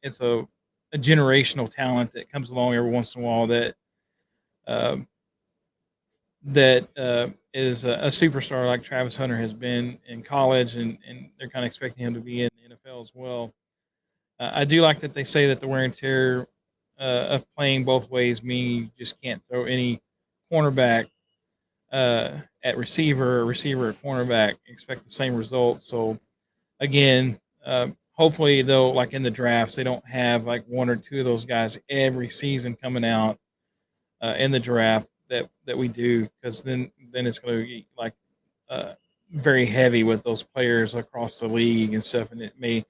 it's a generational talent that comes along every once in a while um, that is a superstar like Travis Hunter has been in college, and they're kind of expecting him to be in the NFL as well. I do like that they say that the wear and tear of playing both ways mean you just can't throw any cornerback at receiver or receiver at cornerback, expect the same results. So again, hopefully though, like in the drafts, they don't have like one or two of those guys every season coming out in the draft that we do, because then it's going to be like uh, very heavy with those players across the league and stuff, and it may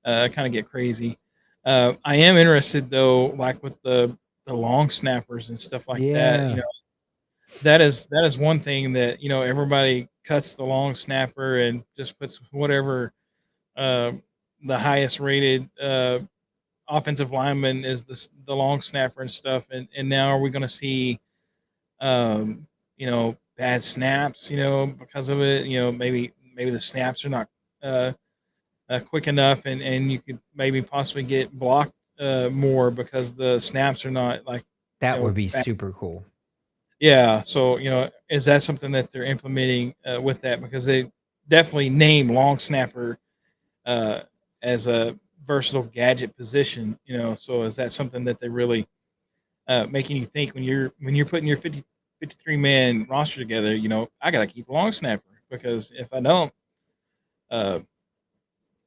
kind of get crazy. I am interested though, like with the long snappers and stuff like that.
Yeah.
That is one thing that everybody cuts the long snapper and just puts whatever uh, the highest rated offensive lineman is the long snapper and stuff. And now are we going to see bad snaps because of it? Maybe the snaps are not uh, quick enough, and you could maybe possibly get blocked more because the snaps are not like
That would be
fast.
super cool.
Yeah, so is that something that they're implementing with that? Because they definitely name long snapper uh, as a versatile gadget position. So is that something that they really making you think when you're putting your 53 man roster together? I got to keep a long snapper, because if I don't, uh,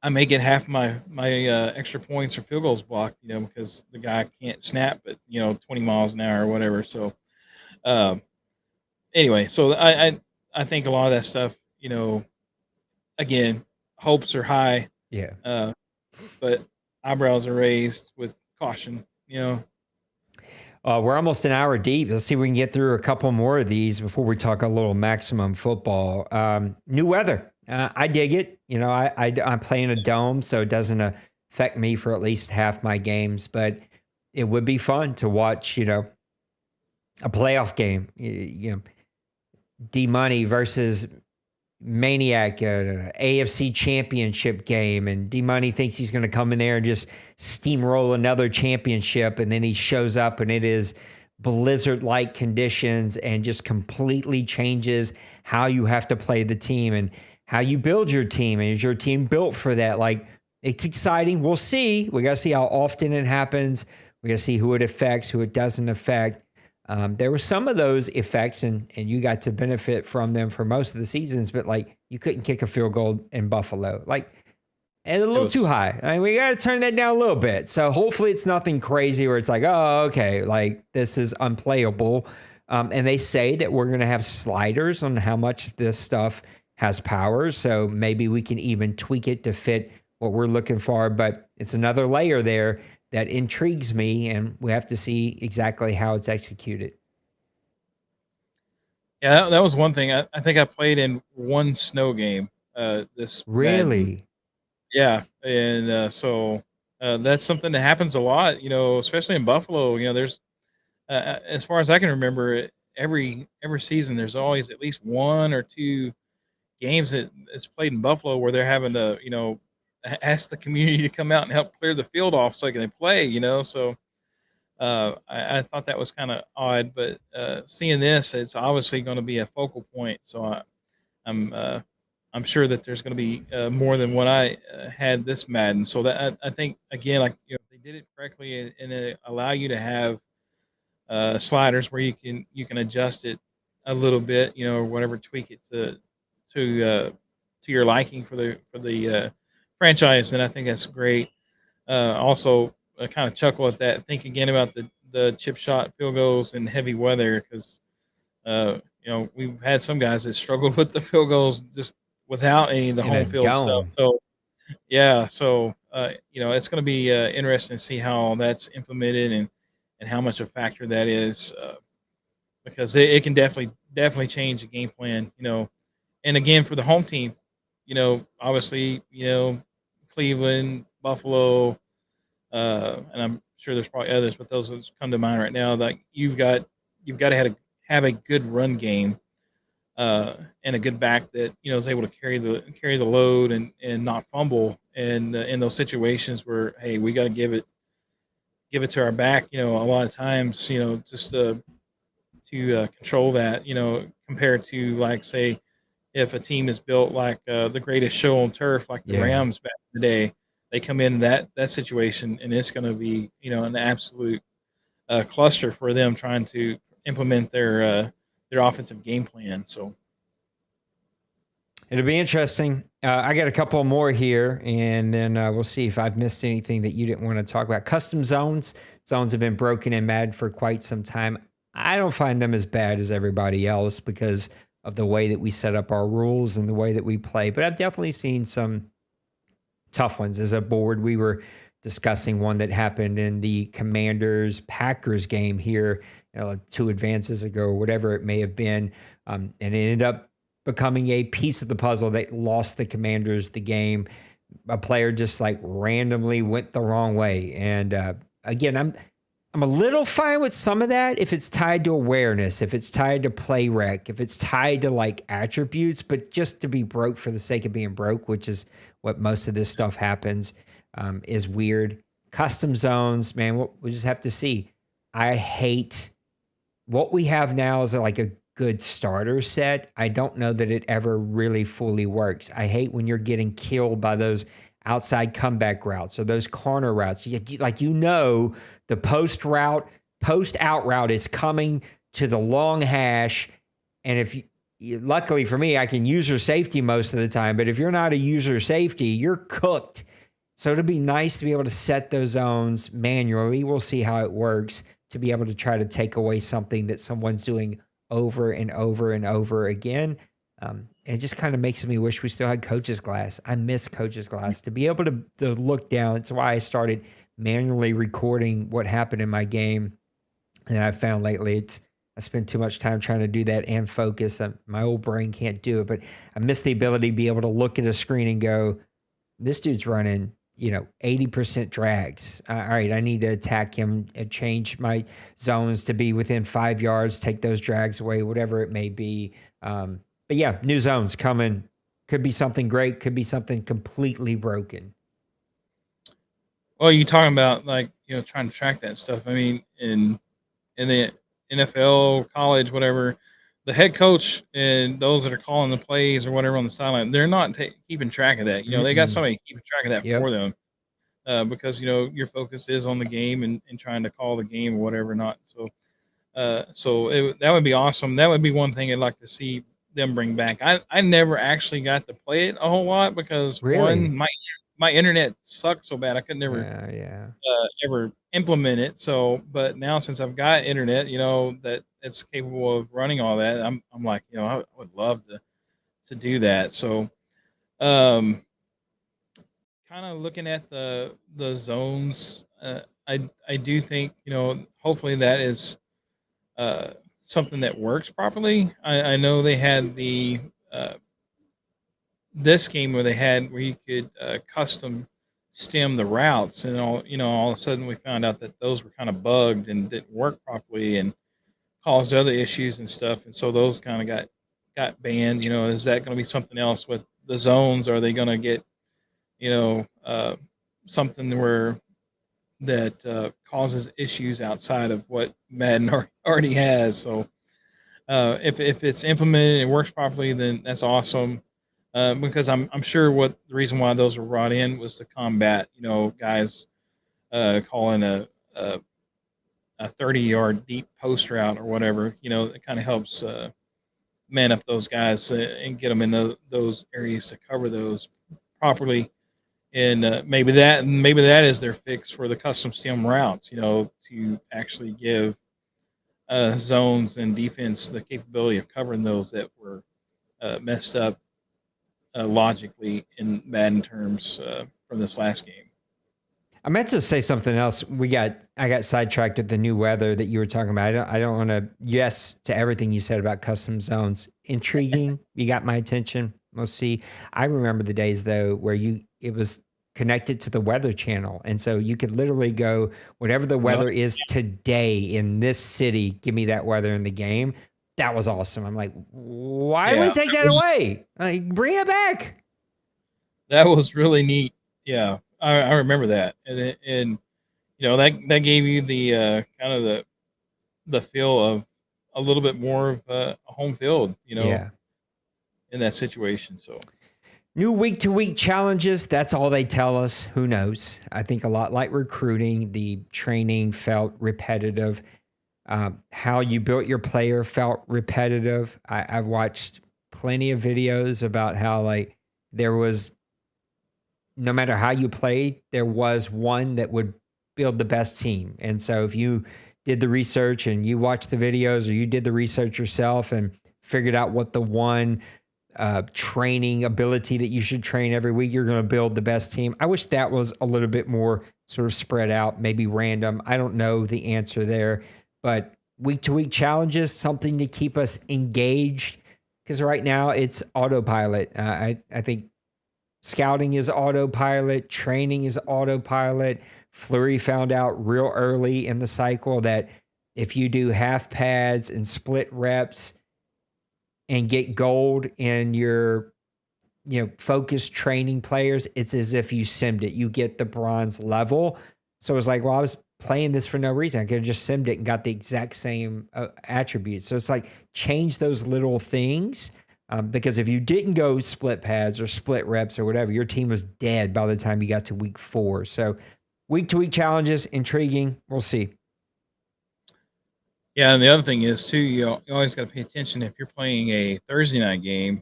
I may get half my extra points or field goals blocked. Because the guy can't snap at 20 miles an hour or whatever. So. Um, Anyway, so I think a lot of that stuff, again, hopes are high,
Yeah.
uh, but eyebrows are raised with caution.
We're almost an hour deep. Let's see if we can get through a couple more of these before we talk a little maximum football. New weather. I dig it. I'm playing a dome, so it doesn't affect me for at least half my games, but it would be fun to watch, a playoff game, D Money versus Maniac, AFC Championship game, and D Money thinks he's going to come in there and just steamroll another championship, and then he shows up and it is blizzard-like conditions and just completely changes how you have to play the team and how you build your team. And is your team built for that? Like, it's exciting. We'll see. We got to see how often it happens. We got to see who it affects, who it doesn't affect. There were some of those effects, and you got to benefit from them for most of the seasons, but like you couldn't kick a field goal in Buffalo. Like, it's a little too high. I mean, we got to turn that down a little bit. So hopefully it's nothing crazy where it's like, oh, okay, like this is unplayable. And they say that we're going to have sliders on how much this stuff has power. So maybe we can even tweak it to fit what we're looking for. But it's another layer there that intrigues me, and we have to see exactly how it's executed.
Yeah, that was one thing. I think I played in one snow game this Madden.
Really?
Yeah, and so that's something that happens a lot. Especially in Buffalo. There's as far as I can remember, every season there's always at least one or two games that is played in Buffalo where they're having to ask the community to come out and help clear the field off so they can play. So I thought that was kind of odd, but seeing this, it's obviously going to be a focal point. So I'm I'm sure that there's going to be more than what I had this Madden. So that I think again, like they did it correctly, and it allow you to have sliders where you can adjust it a little bit, or whatever, tweak it to your liking for the franchise. Then I think that's great. Also, I kind of chuckle at that. Think again about the chip shot field goals in heavy weather because we've had some guys that struggled with the field goals just without any of the
In a
home field stuff.
dome.
So yeah, so it's going to be interesting to see how that's implemented and how much a factor that is because it can definitely change the game plan. And again for the home team, obviously Cleveland, Buffalo, and I'm sure there's probably others, but those that come to mind right now. Like you've got to have a good run game and a good back that is able to carry the load and not fumble. And in those situations where hey, we got to give it to our back. A lot of times, just to control that. Compared to like say if a team is built like the greatest show on turf, like the
Yeah.
Rams back in the day, they come in that situation and it's going to be an absolute cluster for them trying to implement their offensive game plan. So
It'll be interesting. I got a couple more here, and then we'll see if I've missed anything that you didn't want to talk about. Custom zones. Zones have been broken in Madden for quite some time. I don't find them as bad as everybody else because of the way that we set up our rules and the way that we play. But I've definitely seen some tough ones. As a board, we were discussing one that happened in the Commanders Packers game here, 2 advances ago, or whatever it may have been. And it ended up becoming a piece of the puzzle that lost the Commanders the game. A player just like randomly went the wrong way. And again, I'm a little fine with some of that if it's tied to awareness, if it's tied to play rec, if it's tied to like attributes, but just to be broke for the sake of being broke, which is what most of this stuff happens, is weird. Custom zones, man, we'll just have to see. I hate what we have now is like a good starter set. I don't know that it ever really fully works. I hate when you're getting killed by those outside comeback routes or those corner routes. The post out route is coming to the long hash. And luckily for me, I can user safety most of the time, but if you're not a user safety, you're cooked. So it'll be nice to be able to set those zones manually. We'll see how it works to be able to try to take away something that someone's doing over and over and over again. It just kind of makes me wish we still had Coach's Glass. I miss Coach's Glass to be able to look down. It's why I started manually recording what happened in my game. And I found lately I spend too much time trying to do that and focus. My old brain can't do it, but I miss the ability to be able to look at a screen and go, this dude's running 80% drags. All right, I need to attack him and change my zones to be within 5 yards, take those drags away, whatever it may be. But yeah, new zones coming. Could be something great, could be something completely broken.
well, you talking about like trying to track that stuff. I mean, in the NFL, college, whatever, the head coach and those that are calling the plays or whatever on the sideline, they're not keeping track of that. They got somebody keeping track of that
Yep.
for them because your focus is on the game and trying to call the game or whatever not. So that would be awesome. That would be one thing I'd like to see them bring back. I never actually got to play it a whole lot because
Really?
one, my internet sucked so bad I could never
Yeah.
ever implement it. So, but now since I've got internet, that it's capable of running all that, I'm like, I would love to do that. So, um, kind of looking at the zones, I do think hopefully that is uh, something that works properly. I know they had uh, this game where you could custom stem the routes, and all of a sudden we found out that those were kind of bugged and didn't work properly and caused other issues and stuff, and so those kind of got banned. Is that going to be something else with the zones? Are they going to get something where that causes issues outside of what Madden already has? So if it's implemented and works properly, then that's awesome. Because I'm sure what the reason why those were brought in was to combat guys calling a a 30-yard deep post route or whatever. It kind of helps man up those guys and get them in those areas to cover those properly. And maybe that is their fix for the custom sim routes. To actually give zones and defense the capability of covering those that were messed up logically in Madden terms from this last game.
I meant to say something else. I got sidetracked with the new weather that you were talking about. I don't want to yes to everything you said about custom zones. Intriguing. You got my attention. We'll see. I remember the days though where it was connected to the weather channel, and so you could literally go whatever the weather is today in this city. Give me that weather in the game. That was awesome. I'm like, why do we take that away? Like, bring it back.
That was really neat. Yeah, I remember that, and that gave you the kind of the feel of a little bit more of a home field,
Yeah.
in that situation. So
new week-to-week challenges. That's all they tell us. Who knows? I think a lot like recruiting, the training felt repetitive. How you built your player felt repetitive. I've watched plenty of videos about how like there was, no matter how you played, there was one that would build the best team. And so if you did the research and you watched the videos or you did the research yourself and figured out what the one training ability that you should train every week, you're going to build the best team. I wish that was a little bit more sort of spread out, maybe random. I don't know the answer there, but week-to-week challenges, something to keep us engaged, because right now it's autopilot. I think scouting is autopilot. Training is autopilot. Fleury found out real early in the cycle that if you do half pads and split reps and get gold in your focused training players, it's as if you simmed it. You get the bronze level. So it's like, well, I was playing this for no reason. I could have just simmed it and got the exact same attributes. So it's like, change those little things. Because if you didn't go split pads or split reps or whatever, your team was dead by the time you got to week 4. So week-to-week challenges, intriguing. We'll see.
Yeah, and the other thing is too, you always got to pay attention if you're playing a Thursday night game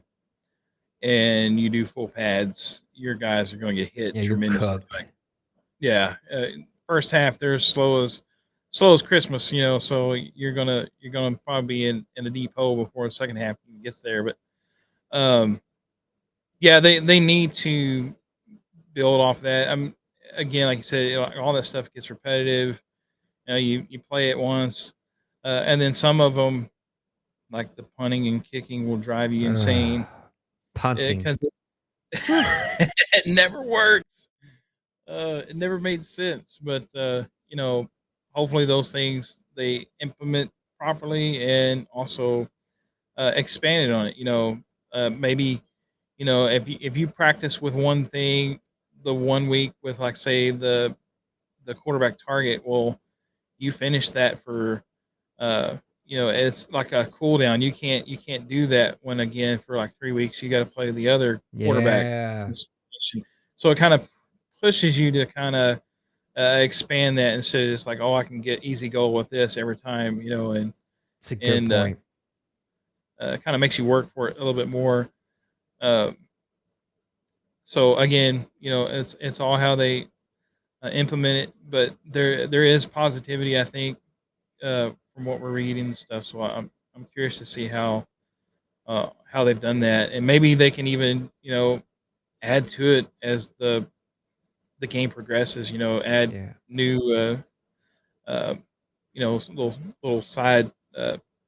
and you do full pads, your guys are going to get hit tremendously. First half they're slow as Christmas, so you're gonna probably be in a deep hole before the second half gets there. But they need to build off that. Again, like you said, all that stuff gets repetitive. You play it once, and then some of them, like the punting and kicking, will drive you insane.
Punting,
because it never works. It never made sense, but hopefully those things they implement properly and also expanded on it. Maybe if you practice with one thing the 1 week with, like, say, the quarterback target, well, you finish that for it's like a cool down. You can't do that when, again, for like 3 weeks you got to play the other quarterback.
Yeah.
So it kind of pushes you to kind of expand that instead of just like, oh, I can get easy goal with this every time, and
It's a good point.
kind of makes you work for it a little bit more. So again, it's all how they implement it, but there is positivity, I think, from what we're reading and stuff. So I'm curious to see how they've done that, and maybe they can even add to it as the game progresses. Add new little side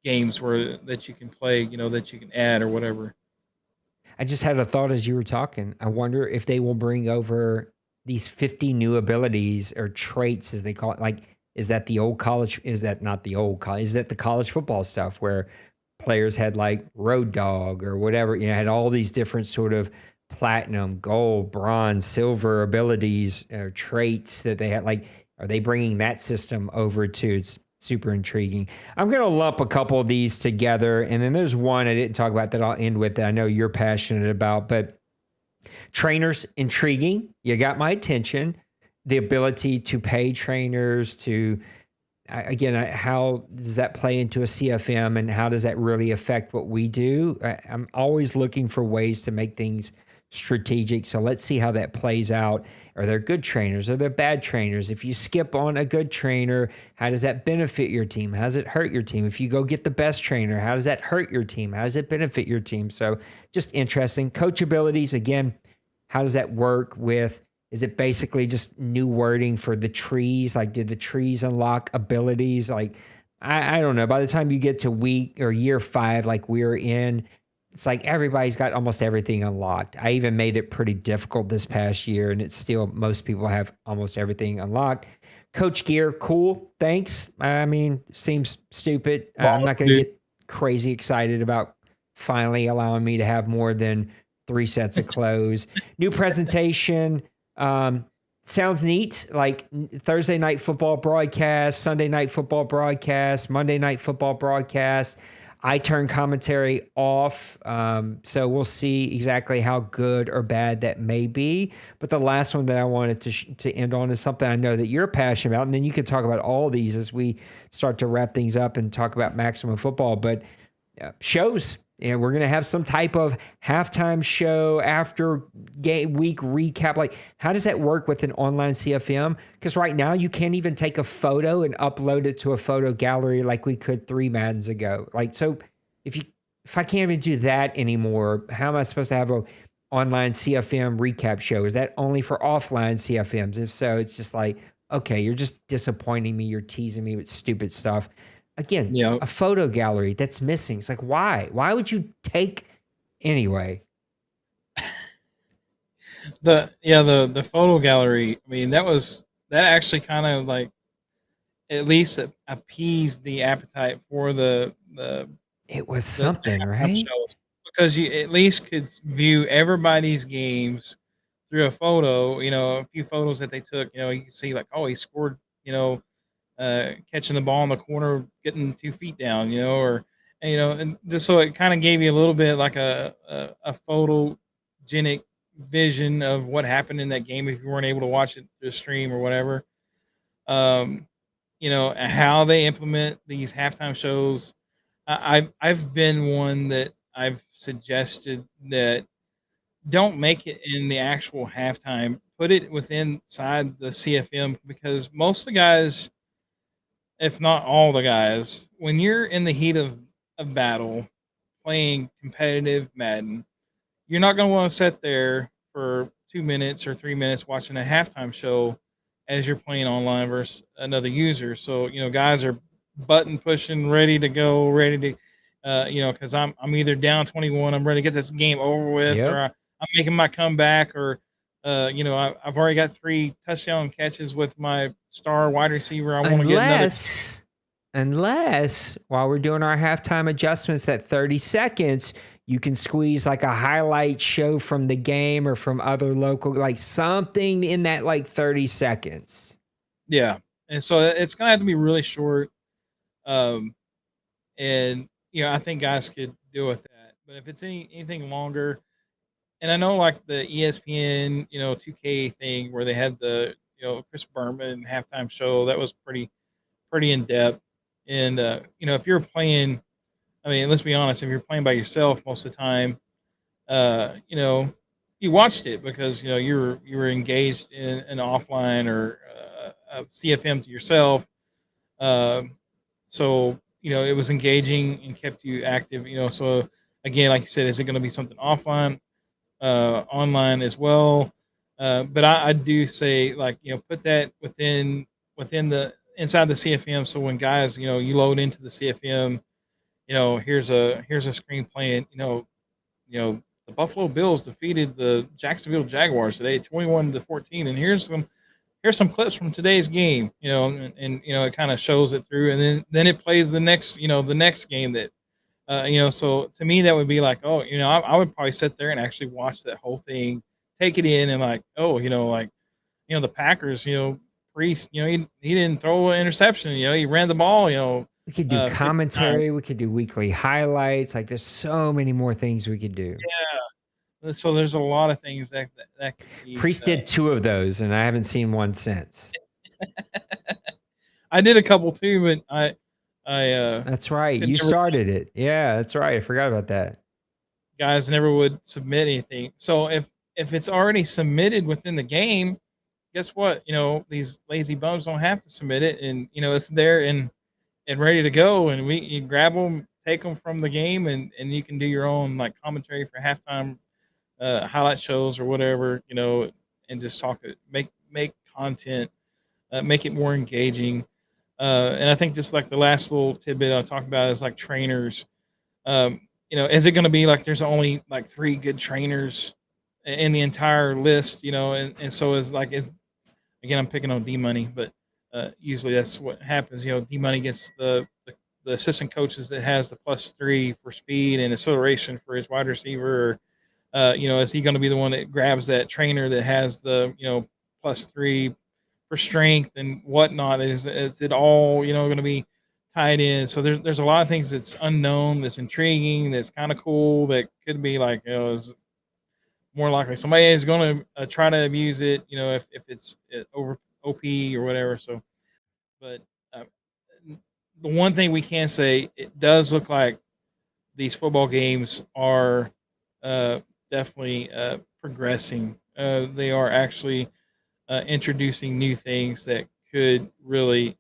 games that you can play. That you can add or whatever.
I just had a thought as you were talking. I wonder if they will bring over these 50 new abilities or traits, as they call it. Like, is that the old college? Is that not the old college? Is that the college football stuff where players had like road dog or whatever? Had all these different sort of platinum, gold, bronze, silver abilities or traits that they had. Like, are they bringing that system over too? It's super intriguing. I'm going to lump a couple of these together. And then there's one I didn't talk about that I'll end with that I know you're passionate about, but trainers, intriguing. You got my attention. The ability to pay trainers, to how does that play into a CFM, and how does that really affect what we do? I'm always looking for ways to make things strategic. So let's see how that plays out. Are there good trainers? Are there bad trainers? If you skip on a good trainer, how does that benefit your team? How does it hurt your team? If you go get the best trainer, how does that hurt your team? How does it benefit your team? So just interesting. Coach abilities, again, how does that work with, is it basically just new wording for the trees? Like, did the trees unlock abilities? Like, I don't know. By the time you get to week or year 5, like we're in, it's like everybody's got almost everything unlocked. I even made it pretty difficult this past year, and it's still, most people have almost everything unlocked. Coach gear, cool. Thanks. I mean, seems stupid. I'm not going to get crazy excited about finally allowing me to have more than 3 sets of clothes. New presentation. Sounds neat. Like Thursday night football broadcast, Sunday night football broadcast, Monday night football broadcast. I turn commentary off. So we'll see exactly how good or bad that may be. But the last one that I wanted to end on is something I know that you're passionate about. And then you can talk about all these as we start to wrap things up and talk about Maximum Football. But shows. And we're going to have some type of halftime show after game week recap. Like, how does that work with an online CFM? Because right now you can't even take a photo and upload it to a photo gallery like we could 3 Maddens ago. Like, so if I can't even do that anymore, how am I supposed to have a online CFM recap show? Is that only for offline CFMs? If so, it's just like, okay, you're just disappointing me. You're teasing me with stupid stuff. Again, a photo gallery that's missing. It's like, why? Why would you take anyway?
The photo gallery. I mean, that actually kind of like at least appeased the appetite for
it was something, right?
Shows, because you at least could view everybody's games through a photo. You know, a few photos that they took. You know, you can see like, oh, he scored. You know, catching the ball in the corner, getting 2 feet down, and just so it kind of gave you a little bit like a photogenic vision of what happened in that game if you weren't able to watch it through a stream or whatever. And how they implement these halftime shows. I've been one that I've suggested that don't make it in the actual halftime. Put it within inside the CFM, because most of the guys, if not all the guys, when you're in the heat of battle playing competitive Madden, you're not going to want to sit there for 2 minutes or 3 minutes watching a halftime show as you're playing online versus another user. So, guys are button pushing, ready to go, ready to, because I'm either down 21, I'm ready to get this game over with,
Yep.
or I'm making my comeback, or I've already got 3 touchdown catches with my star wide receiver. I want to get another.
Unless while we're doing our halftime adjustments, that 30 seconds, you can squeeze like a highlight show from the game or from other local, like something in that like 30 seconds.
Yeah. And so it's going to have to be really short. And, I think guys could deal with that. But if it's anything longer, and I know like the ESPN, 2K thing where they had the, Chris Berman halftime show, that was pretty in depth. And, if you're playing, I mean, let's be honest, if you're playing by yourself most of the time, you watched it because, you were engaged in an offline or a CFM to yourself. So, it was engaging and kept you active, so again, like you said, is it going to be something offline, online as well? But I do say, like, put that within the inside the CFM. So when guys, you load into the CFM, here's a screen playing, the Buffalo Bills defeated the Jacksonville Jaguars today, 21-14, and here's some clips from today's game, and it kind of shows it through, and then it plays the next, the next game that, so to me that would be like, oh, I would probably sit there and actually watch that whole thing, take it in, and like, oh, the Packers, Priest, he didn't throw an interception, he ran the ball,
We could do
50
commentary.
times.
We could do weekly highlights. Like, there's so many more things we could do.
Yeah. So there's a lot of things that could be.
Priest did 2 of those, and I haven't seen one since.
I did a couple too, but
That's right.
could
You
never,
started it. Yeah, that's right. I forgot about that.
guys never would submit anything. So if it's already submitted within the game, guess what? These lazy bums don't have to submit it, and it's there and ready to go, and you grab them, take them from the game, and you can do your own like commentary for halftime, highlight shows or whatever, and just talk it, make content, make it more engaging. And I think just like the last little tidbit I'll talk about is like trainers. Is it going to be like there's only like three good trainers in the entire list, and so is again, I'm picking on D Money, but usually that's what happens. D Money gets the assistant coaches that has the +3 for speed and acceleration for his wide receiver. Or, is he going to be the one that grabs that trainer that has the +3 for strength and whatnot? Is it all going to be tied in? So there's a lot of things that's unknown, that's intriguing, that's kind of cool, that could be like is more likely somebody is going to try to abuse it, if it's over OP or whatever. So, but uh, the one thing we can say, it does look like these football games are uh, definitely progressing. They are actually introducing new things that could really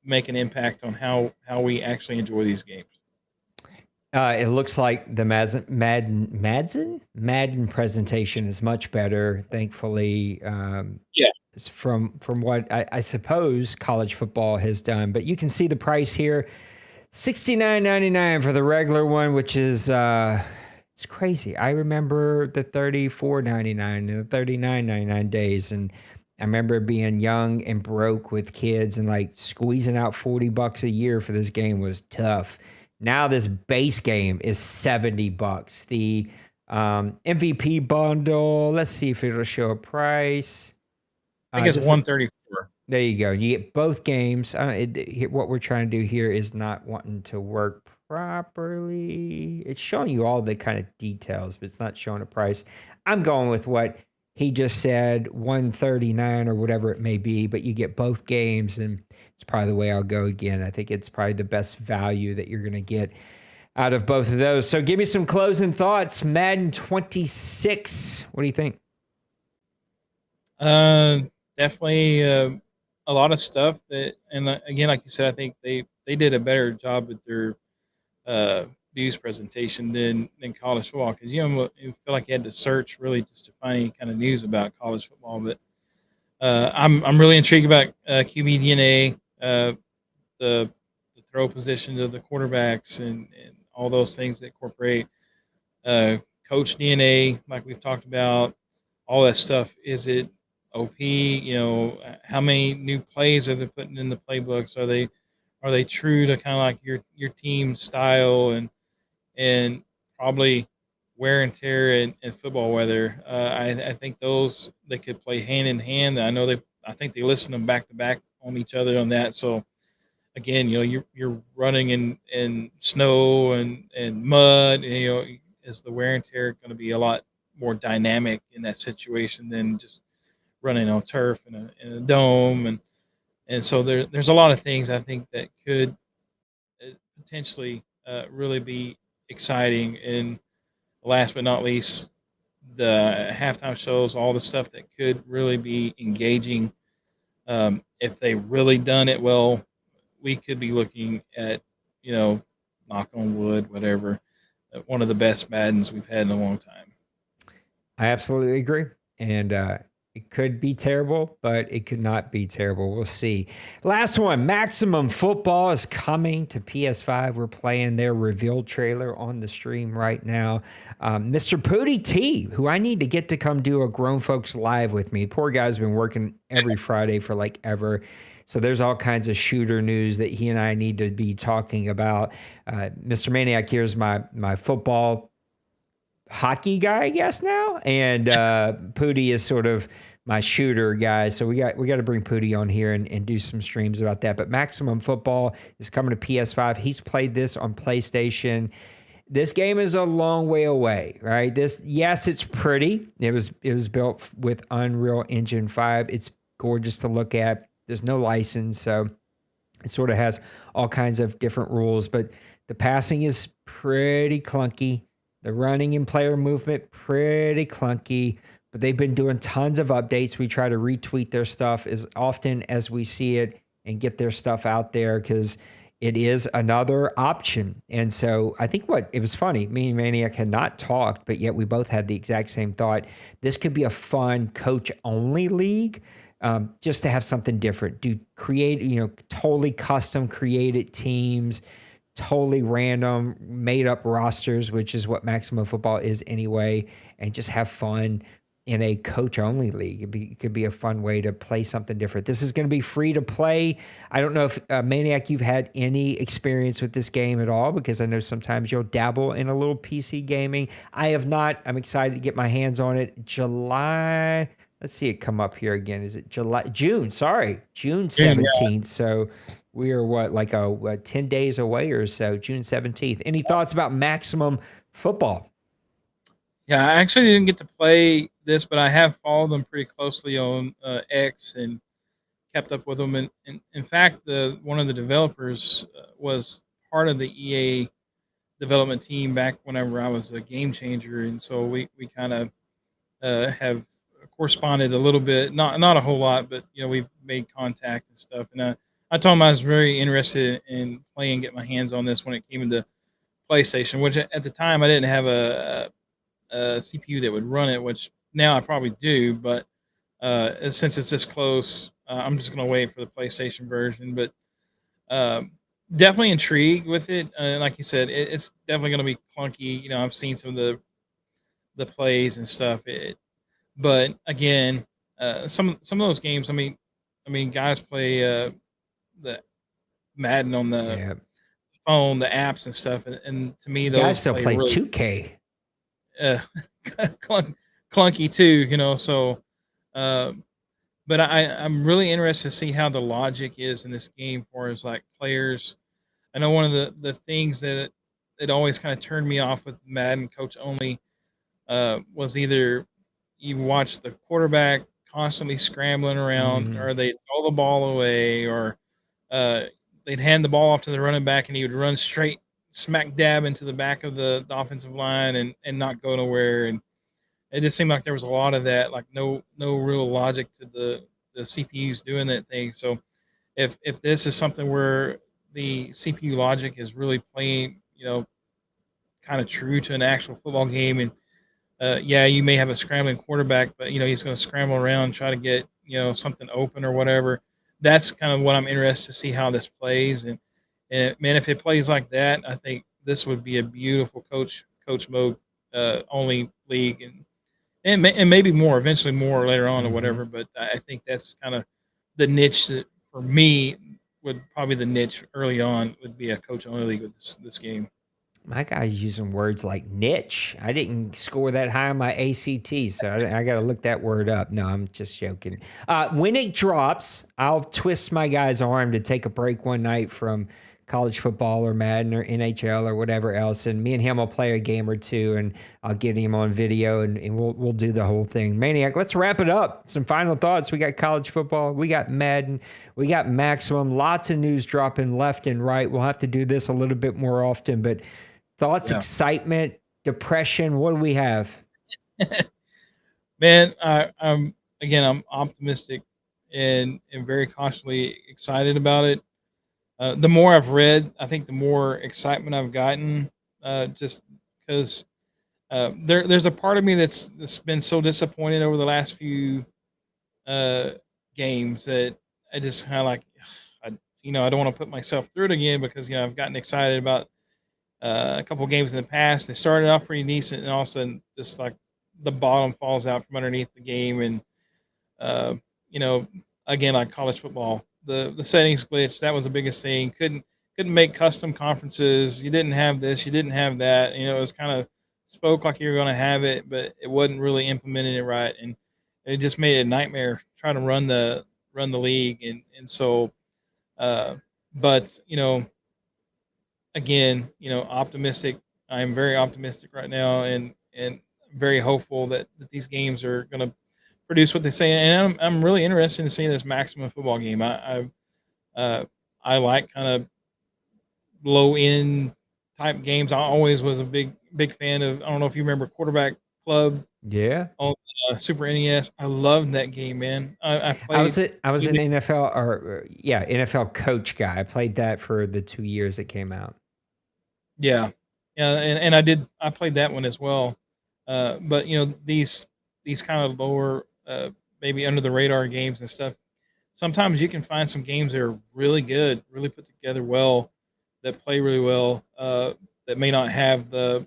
make an impact on how we actually enjoy these games.
It looks like the Madden presentation is much better, thankfully.
Yeah.
From what I suppose college football has done, but you can see the price here, $69.99 for the regular one, which is it's crazy. I remember the $34.99 and the $39.99 days, and I remember being young and broke with kids, and like squeezing out $40 a year for this game was tough. Now this base game is $70. The MVP bundle, let's see if it'll show a price.
I think it's 134.
There you go. You get both games. What we're trying to do here is not wanting to work properly. It's showing you all the kind of details, but it's not showing a price. I'm going with what he just said, 139 or whatever it may be, but you get both games, and it's probably the way I'll go again. I think it's probably the best value that you're going to get out of both of those. So give me some closing thoughts. Madden 26. What do you think?
Definitely a lot of stuff that, and again, like you said, I think they did a better job with their news presentation than college football, because you feel like you had to search really just to find any kind of news about college football. But I'm really intrigued about QB DNA, the throw positions of the quarterbacks, and all those things that incorporate coach DNA, like we've talked about. All that stuff. Is it OP? How many new plays are they putting in the playbooks? Are they true to kind of like your team style, and probably wear and tear and football weather? I think those, they could play hand in hand. I think they listen them back to back on each other on that. So again, you're running in snow and mud, and is the wear and tear going to be a lot more dynamic in that situation than just running on turf in a dome? And so there's a lot of things I think that could potentially really be exciting. And last but not least, the halftime shows, all the stuff that could really be engaging. If they really done it well, we could be looking at, knock on wood, whatever, one of the best Maddens we've had in a long time.
I absolutely agree. And it could be terrible, but it could not be terrible. We'll see. Last one, Maximum Football is coming to PS5. We're playing their reveal trailer on the stream right now. Mr. Pooty T, who I need to get to come do a Grown Folks Live with me. Poor guy's been working every Friday for like ever. So there's all kinds of shooter news that he and I need to be talking about. Mr. Maniac here is my football hockey guy, I guess now, and Pooty is sort of my shooter guy. So we got to bring Pooty on here and do some streams about that. But Maximum Football is coming to PS5. He's played this on PlayStation. This game is a long way away, right? Yes, it's pretty. It was built with Unreal Engine 5. It's gorgeous to look at. There's no license, so It sort of has all kinds of different rules, but the passing is pretty clunky. The running and player movement, pretty clunky, but they've been doing tons of updates. We try to retweet their stuff as often as we see it and get their stuff out there because it is another option. And so I think it was funny, me and Maniac had not talked, but yet we both had the exact same thought. This could be a fun coach only league. Just to have something different, totally custom created teams, totally random made up rosters, which is what Maximum Football is anyway, and just have fun in a coach only league. It could be a fun way to play something different. This is going to be free to play. I don't know if Maniac, you've had any experience with this game at all, because I know sometimes you'll dabble in a little PC gaming. I have not. I'm excited to get my hands on it. July. Let's see it come up here again. Is it June 17th. So we are 10 days away or so, June 17th. Any thoughts about Maximum Football?
Yeah, I actually didn't get to play this, but I have followed them pretty closely on X and kept up with them. And in fact, one of the developers was part of the EA development team back whenever I was a game changer. And so we kind of have corresponded a little bit, not a whole lot, but we've made contact and stuff. And I told him I was very interested in playing, get my hands on this when it came into PlayStation, which at the time I didn't have a CPU that would run it, which now I probably do. But since it's this close, I'm just going to wait for the PlayStation version. But definitely intrigued with it. Like you said, it's definitely going to be clunky. I've seen some of the plays and stuff. But again, some of those games. I mean, guys play the Madden on the phone, the apps and stuff, and to me, those
guys still play
really,
2K.
Clunky too. So, but I'm really interested to see how the logic is in this game for as like players. I know one of the things that it always kind of turned me off with Madden Coach Only was either you watch the quarterback constantly scrambling around, or they'd throw the ball away, or they'd hand the ball off to the running back and he would run straight smack dab into the back of the offensive line and not go nowhere. And it just seemed like there was a lot of that, like no real logic to the CPUs doing that thing. So if this is something where the CPU logic is really playing, kind of true to an actual football game, and yeah, you may have a scrambling quarterback, but he's going to scramble around and try to get something open or whatever. That's kind of what I'm interested to see how this plays. And man, if it plays like that, I think this would be a beautiful coach mode only league, and maybe more eventually, more later on or whatever. But I think that's kind of the niche that for me would probably the niche early on would be a coach only league with this game.
My guy's using words like niche. I didn't score that high on my ACT, so I got to look that word up. No, I'm just joking. When it drops, I'll twist my guy's arm to take a break one night from college football or Madden or NHL or whatever else, and me and him will play a game or two, and I'll get him on video, and we'll do the whole thing. Maniac, let's wrap it up. Some final thoughts. We got college football, we got Madden, we got Maximum, lots of news dropping left and right. We'll have to do this a little bit more often, but thoughts, excitement, depression, what do we have?
Man, I'm optimistic and very cautiously excited about it. The more I've read, I think the more excitement I've gotten, just because there's a part of me that's been so disappointed over the last few games that I just kind of like, I don't want to put myself through it again, because I've gotten excited about a couple of games in the past. They started off pretty decent, and all of a sudden, just like the bottom falls out from underneath the game. And uh, again, like college football, the settings glitch. That was the biggest thing. Couldn't make custom conferences. You didn't have this. You didn't have that. It was kind of spoke like you were going to have it, but it wasn't really implementing it right, and it just made it a nightmare trying to run the league. And so, but again, optimistic. I'm very optimistic right now, and very hopeful that these games are going to produce what they say. And I'm really interested in seeing this Maximum football game. I I like kind of low end type games. I always was a big fan of. I don't know if you remember Quarterback Club
Yeah.
on Super NES. I loved that game, man. I
I was
played.
an NFL NFL coach guy. I played that for the 2 years it came out.
Yeah, yeah, and I played that one as well. But these kind of lower, maybe under the radar games and stuff. Sometimes you can find some games that are really good, really put together well, that play really well. That may not have the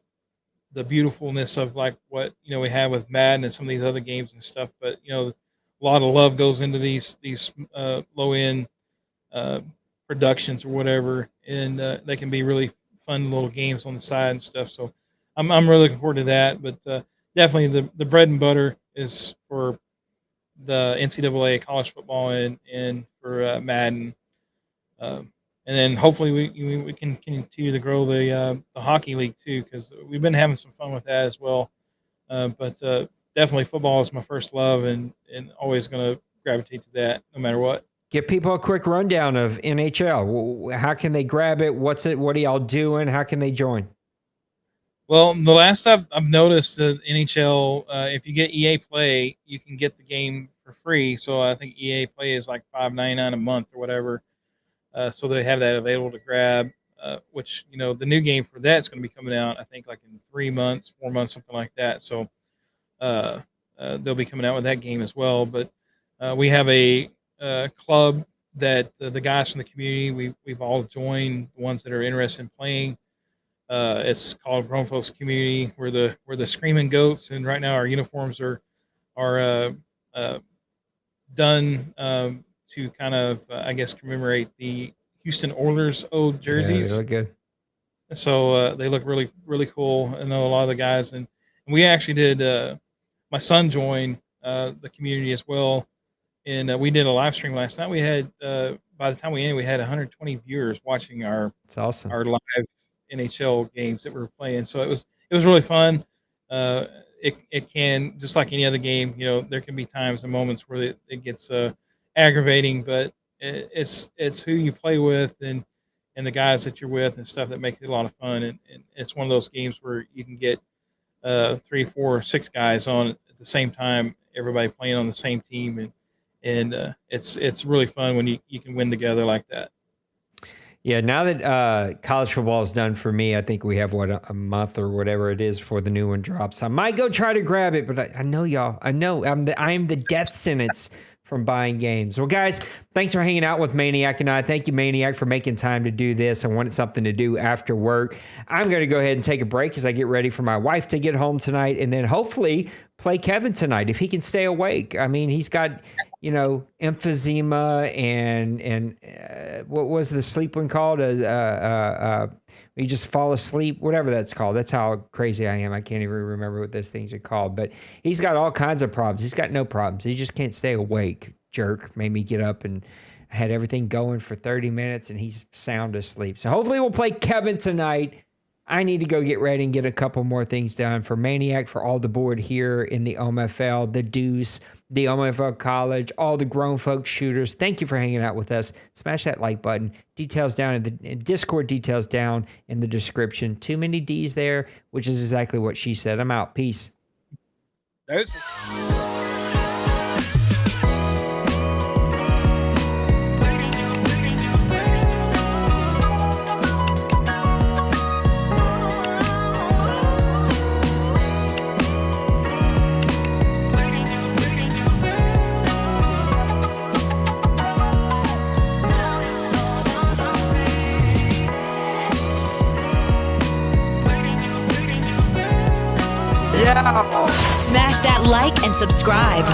beautifulness of like what we have with Madden and some of these other games and stuff. But a lot of love goes into these low end uh, productions or whatever, and they can be really fun little games on the side and stuff. So I'm really looking forward to that. But definitely the bread and butter is for the NCAA college football and for Madden. And then hopefully we can continue to grow the hockey league too, because we've been having some fun with that as well. But definitely football is my first love, and always going to gravitate to that no matter what.
Give people a quick rundown of NHL. How can they grab it? What's it? What are y'all doing? How can they join?
Well, the last I've noticed the NHL, if you get EA Play, you can get the game for free. So I think EA Play is like $5.99 a month or whatever. So they have that available to grab. Which the new game for that's going to be coming out, I think, like in 3 months, 4 months, something like that. So they'll be coming out with that game as well. But we have a club that the guys from the community we've all joined, the ones that are interested in playing. It's called Grown Folks Community. We're the Screaming Goats, and right now our uniforms are done to kind of I guess commemorate the Houston Oilers old jerseys.
Yeah, they look good.
So they look really really cool. I know a lot of the guys, and we actually did. My son joined the community as well, and we did a live stream last night. We had by the time we ended, we had 120 viewers watching
It's awesome.
our live NHL games that we were playing. So it was really fun. It can, just like any other game, there can be times and moments where it gets aggravating, but it's who you play with and the guys that you're with and stuff that makes it a lot of fun. And it's one of those games where you can get 3, 4, 6 guys on at the same time, everybody playing on the same team, and it's really fun when you can win together like that.
Yeah, now that college football is done for me, I think we have a month or whatever it is before the new one drops. I might go try to grab it, but I know y'all. I know I am the death sentence from buying games. Well, guys, thanks for hanging out with Maniac and I. Thank you, Maniac, for making time to do this. I wanted something to do after work. I'm going to go ahead and take a break as I get ready for my wife to get home tonight, and then hopefully play Kevin tonight if he can stay awake. I mean, he's got emphysema and what was the sleep one called? You just fall asleep, whatever that's called. That's how crazy I am. I can't even remember what those things are called. But he's got all kinds of problems. He's got no problems. He just can't stay awake. Jerk made me get up and had everything going for 30 minutes, and he's sound asleep. So hopefully we'll play Kevin tonight. I need to go get ready and get a couple more things done for Maniac, for all the board here in the OMFL, the Deuce, the OMFL College, all the grown folk shooters. Thank you for hanging out with us. Smash that like button. Details down in the Discord, details down in the description. Too many D's there, which is exactly what she said. I'm out. Peace.
There's
Smash that like and subscribe.